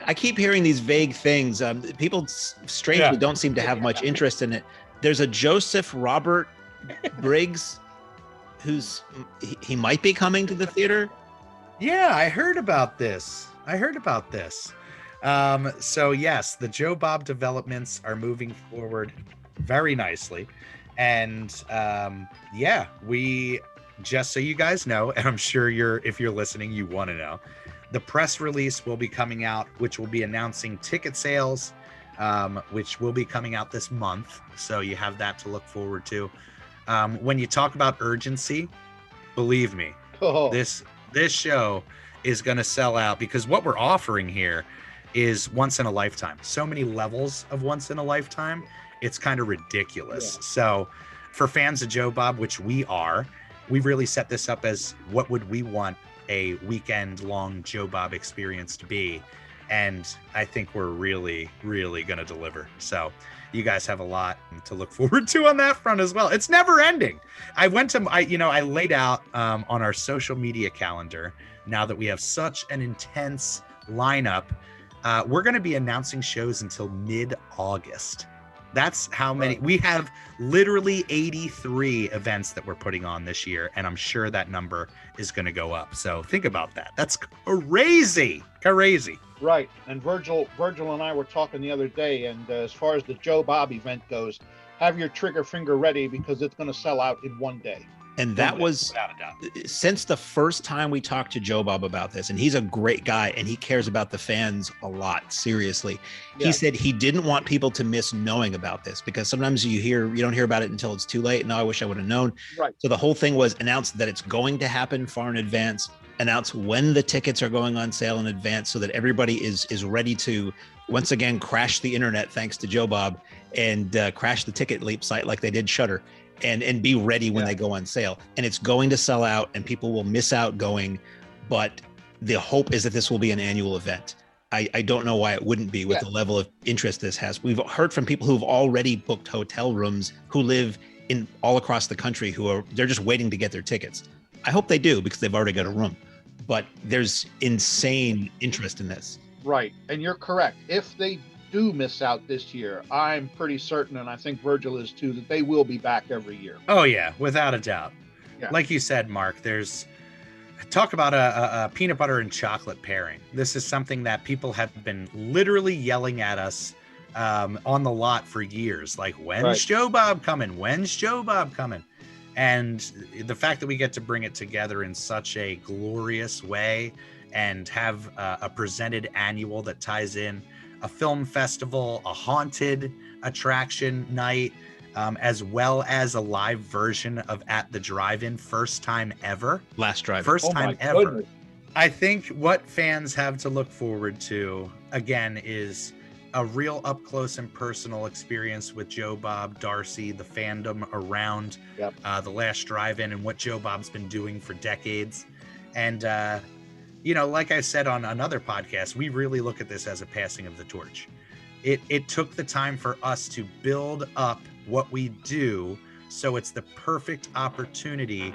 I keep hearing these vague things. People strangely don't seem to have much interest in it. There's a Joseph Robert Briggs he might be coming to the theater. Yeah, I heard about this. So yes, the Joe Bob developments are moving forward very nicely. And we, just so you guys know, and I'm sure if you're listening, you want to know, the press release will be coming out, which will be announcing ticket sales, which will be coming out this month. So you have that to look forward to. When you talk about urgency, believe me, this show is going to sell out, because what we're offering here is once in a lifetime. So many levels of once in a lifetime. It's kind of ridiculous. Yeah. So for fans of Joe Bob, which we are, we've really set this up as what would we want a weekend long Joe Bob experience to be. And I think we're really, really going to deliver. So you guys have a lot to look forward to on that front as well. It's never ending. I laid out on our social media calendar, now that we have such an intense lineup, we're going to be announcing shows until mid-August. That's how many. We have literally 83 events that we're putting on this year, and I'm sure that number is going to go up. So think about that. That's crazy. Right. And Virgil and I were talking the other day, and as far as the Joe Bob event goes, have your trigger finger ready, because it's going to sell out in one day. And that was since the first time we talked to Joe Bob about this, and he's a great guy and he cares about the fans a lot, seriously. Yeah. He said he didn't want people to miss knowing about this, because sometimes you don't hear about it until it's too late. No, I wish I would have known. Right. So the whole thing was announce that it's going to happen far in advance, announce when the tickets are going on sale in advance, so that everybody is ready to once again crash the internet, thanks to Joe Bob, and crash the Ticket Leap site like they did Shudder. And be ready when they go on sale. And it's going to sell out, and people will miss out going, but the hope is that this will be an annual event. I don't know why it wouldn't be, with the level of interest this has. We've heard from people who've already booked hotel rooms, who live in all across the country, they're just waiting to get their tickets. I hope they do, because they've already got a room, but there's insane interest in this. Right. And you're correct. If they do miss out this year, I'm pretty certain, and I think Virgil is too, that they will be back every year. Oh yeah, without a doubt. Yeah. Like you said, Mark, there's talk about a peanut butter and chocolate pairing. This is something that people have been literally yelling at us on the lot for years. Like, when's Joe Bob coming? When's Joe Bob coming? And the fact that we get to bring it together in such a glorious way, and have a presented annual that ties in a film festival, a haunted attraction night, as well as a live version of At the Drive-In, first time ever. Last drive-in. First time ever. I think what fans have to look forward to, again, is a real up close and personal experience with Joe Bob, Darcy, the fandom around the last drive-in and what Joe Bob's been doing for decades. And, like I said on another podcast, we really look at this as a passing of the torch. It took the time for us to build up what we do, so it's the perfect opportunity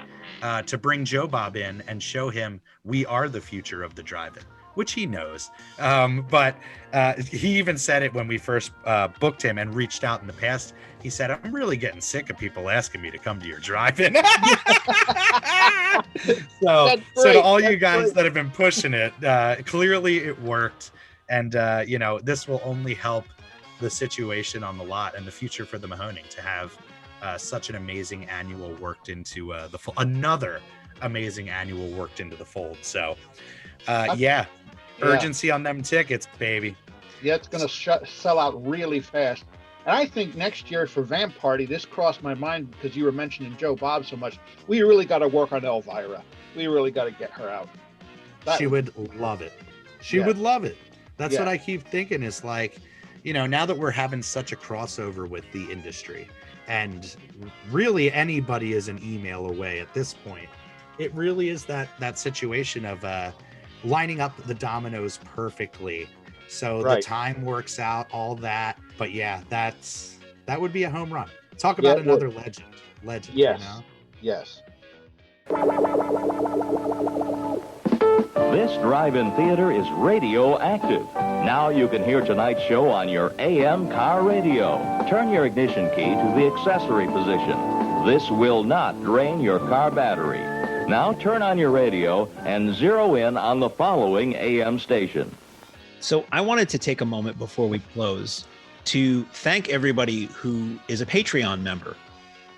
to bring Joe Bob in and show him we are the future of the drive-in, which he knows. But he even said it when we first booked him and reached out in the past. He said, I'm really getting sick of people asking me to come to your drive-in. So to all you guys that have been pushing it, clearly it worked. And, this will only help the situation on the lot and the future for the Mahoning to have such an amazing annual worked into the fold. Another amazing annual worked into the fold. So, urgency on them tickets, baby. Yeah, it's going to sell out really fast. And I think next year for Vamp Party, this crossed my mind because you were mentioning Joe Bob so much. We really got to work on Elvira. We really got to get her out. She would love it. She would love it. That's what I keep thinking is like, now that we're having such a crossover with the industry, and really anybody is an email away at this point, it really is that situation of lining up the dominoes perfectly. So the time works out, all that. But that would be a home run. Talk about another legend. Yes. Yes. This drive-in theater is radioactive. Now you can hear tonight's show on your AM car radio. Turn your ignition key to the accessory position. This will not drain your car battery. Now turn on your radio and zero in on the following AM station. So I wanted to take a moment before we close to thank everybody who is a Patreon member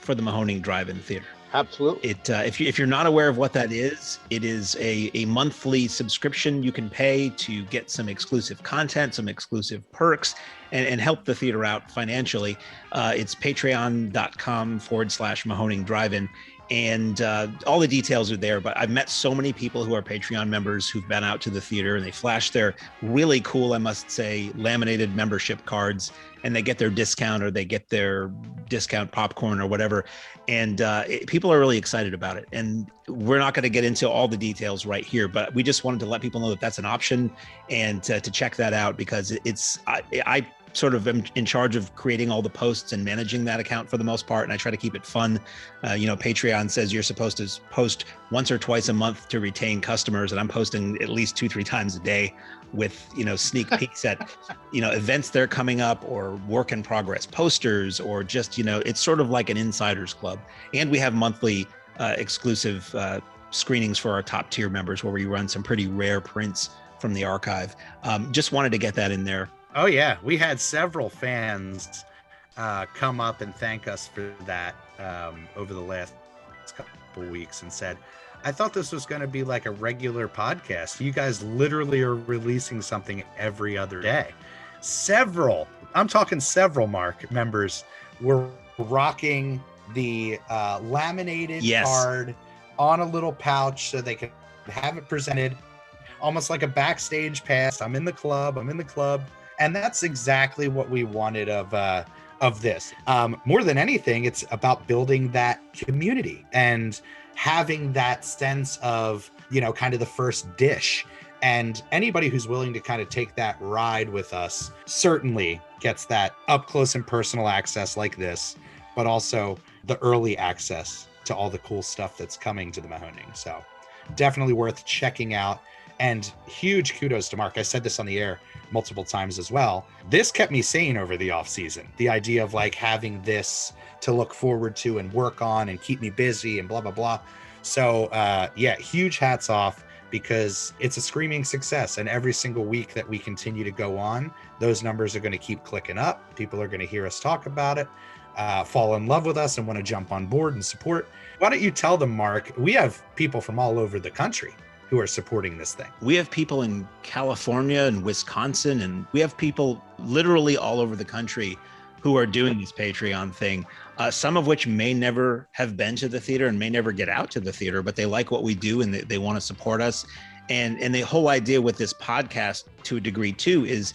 for the Mahoning Drive-In Theater. Absolutely. If you're not aware of what that is, it is a monthly subscription you can pay to get some exclusive content, some exclusive perks, and help the theater out financially. It's patreon.com/Mahoning Drive-In. And all the details are there, but I've met so many people who are Patreon members who've been out to the theater and they flash their really cool, I must say, laminated membership cards, and they get their discount or they get their discount popcorn or whatever. And people are really excited about it. And we're not going to get into all the details right here, but we just wanted to let people know that that's an option and to check that out, because I sort of am in charge of creating all the posts and managing that account for the most part, and I try to keep it fun. Patreon says you're supposed to post once or twice a month to retain customers, and I'm posting at least 2-3 times a day with sneak peeks at events that are coming up or work in progress posters, or just it's sort of like an insiders club. And we have monthly exclusive screenings for our top tier members where we run some pretty rare prints from the archive. Just wanted to get that in there. Oh yeah, we had several fans come up and thank us for that over the last couple weeks and said, I thought this was going to be like a regular podcast. You guys literally are releasing something every other day. I'm talking several Mark members were rocking the laminated card on a little pouch so they could have it presented almost like a backstage pass. I'm in the club. And that's exactly what we wanted of this. More than anything, it's about building that community and having that sense of, kind of the first dish. And anybody who's willing to kind of take that ride with us certainly gets that up close and personal access like this, but also the early access to all the cool stuff that's coming to the Mahoning. So definitely worth checking out. And huge kudos to Mark. I said this on the air multiple times as well. This kept me sane over the off season. The idea of like having this to look forward to and work on and keep me busy and blah, blah, blah. So huge hats off, because it's a screaming success. And every single week that we continue to go on, those numbers are going to keep clicking up. People are going to hear us talk about it, fall in love with us and want to jump on board and support. Why don't you tell them, Mark, we have people from all over the country who are supporting this thing. We have people in California and Wisconsin, and we have people literally all over the country who are doing this Patreon thing, some of which may never have been to the theater and may never get out to the theater, but they like what we do and they want to support us. And the whole idea with this podcast, to a degree too, is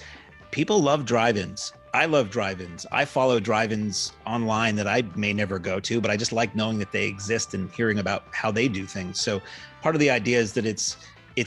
people love drive-ins. I love drive-ins. I follow drive-ins online that I may never go to, but I just like knowing that they exist and hearing about how they do things. So part of the idea is that it's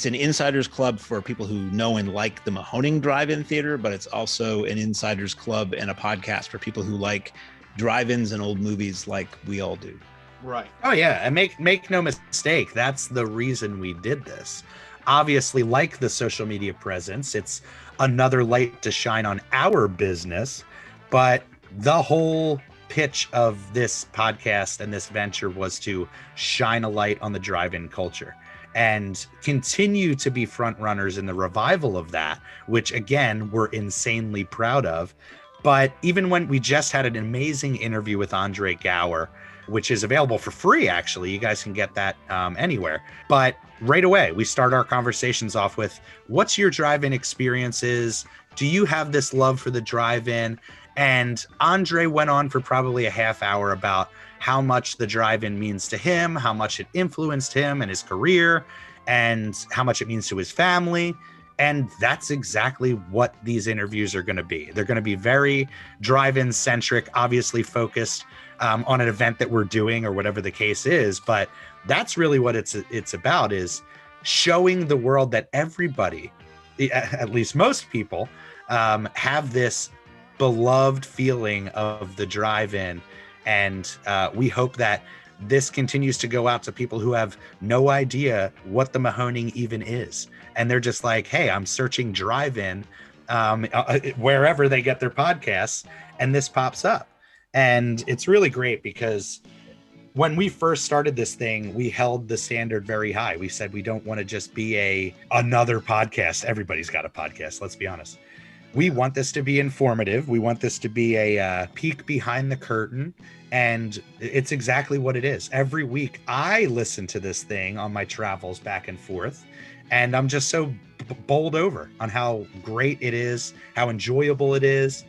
an insiders club for people who know and like the Mahoning Drive-In Theater, but it's also an insiders club and a podcast for people who like drive-ins and old movies like we all do. Right. Oh yeah, and make no mistake, that's the reason we did this. Obviously, like the social media presence, it's another light to shine on our business, but the whole pitch of this podcast and this venture was to shine a light on the drive-in culture and continue to be front runners in the revival of that, which again, we're insanely proud of. But even when we just had an amazing interview with Andre Gower, which is available for free, actually, you guys can get that anywhere. But right away, we start our conversations off with, what's your drive-in experiences? Do you have this love for the drive-in? And Andre went on for probably a half hour about how much the drive-in means to him, how much it influenced him and his career, and how much it means to his family. And that's exactly what these interviews are going to be. They're going to be very drive-in centric, obviously focused on an event that we're doing or whatever the case is. But that's really what it's about, is showing the world that everybody, at least most people, have this beloved feeling of the drive-in. And we hope that this continues to go out to people who have no idea what the Mahoning even is. And they're just like, hey, I'm searching drive-in wherever they get their podcasts, and this pops up. And it's really great because when we first started this thing, we held the standard very high. We said we don't want to just be another podcast. Everybody's got a podcast, let's be honest. We want this to be informative. We want this to be a peek behind the curtain. And it's exactly what it is. Every week, I listen to this thing on my travels back and forth. And I'm just so bowled over on how great it is, how enjoyable it is.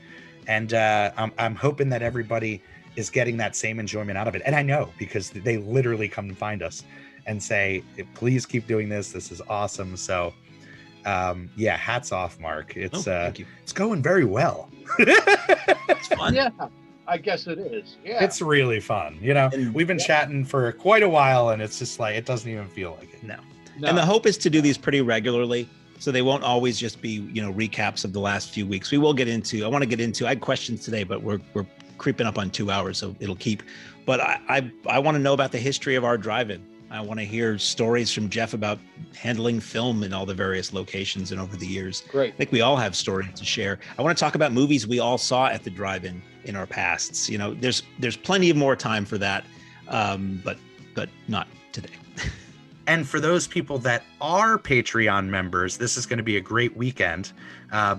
And I'm hoping that everybody is getting that same enjoyment out of it. And I know, because they literally come and find us and say, please keep doing this. This is awesome. So yeah, hats off, Mark. It's it's going very well. It's fun. Yeah, I guess it is. Yeah, it's really fun. You know, we've been chatting for quite a while, and it's just like, it doesn't even feel like it. No. And the hope is to do these pretty regularly, so they won't always just be, recaps of the last few weeks. We will get into, I had questions today, but we're creeping up on 2 hours, so it'll keep. But I want to know about the history of our drive-in. I want to hear stories from Jeff about handling film in all the various locations and over the years. Great. I think we all have stories to share. I want to talk about movies we all saw at the drive-in in our pasts. There's plenty of more time for that, but not today. And for those people that are Patreon members, this is going to be a great weekend,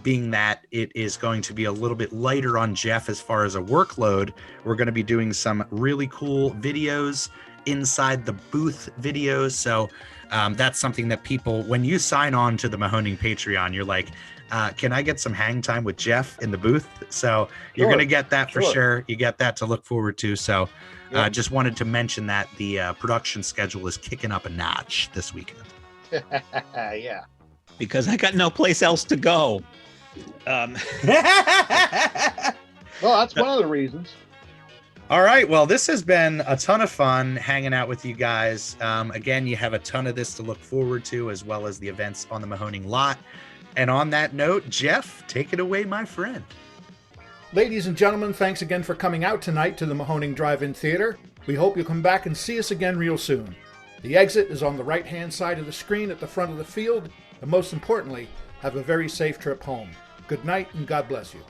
being that it is going to be a little bit lighter on Jeff as far as a workload. We're going to be doing some really cool videos, inside the booth videos. So that's something that people, when you sign on to the Mahoning Patreon, you're like, can I get some hang time with Jeff in the booth? So you're going to get that for sure. You get that to look forward to. So just wanted to mention that the production schedule is kicking up a notch this weekend. Yeah. Because I got no place else to go. Well, that's one of the reasons. All right. Well, this has been a ton of fun hanging out with you guys. Again, you have a ton of this to look forward to, as well as the events on the Mahoning lot. And on that note, Jeff, take it away, my friend. Ladies and gentlemen, thanks again for coming out tonight to the Mahoning Drive-In Theater. We hope you'll come back and see us again real soon. The exit is on the right-hand side of the screen at the front of the field. And most importantly, have a very safe trip home. Good night and God bless you.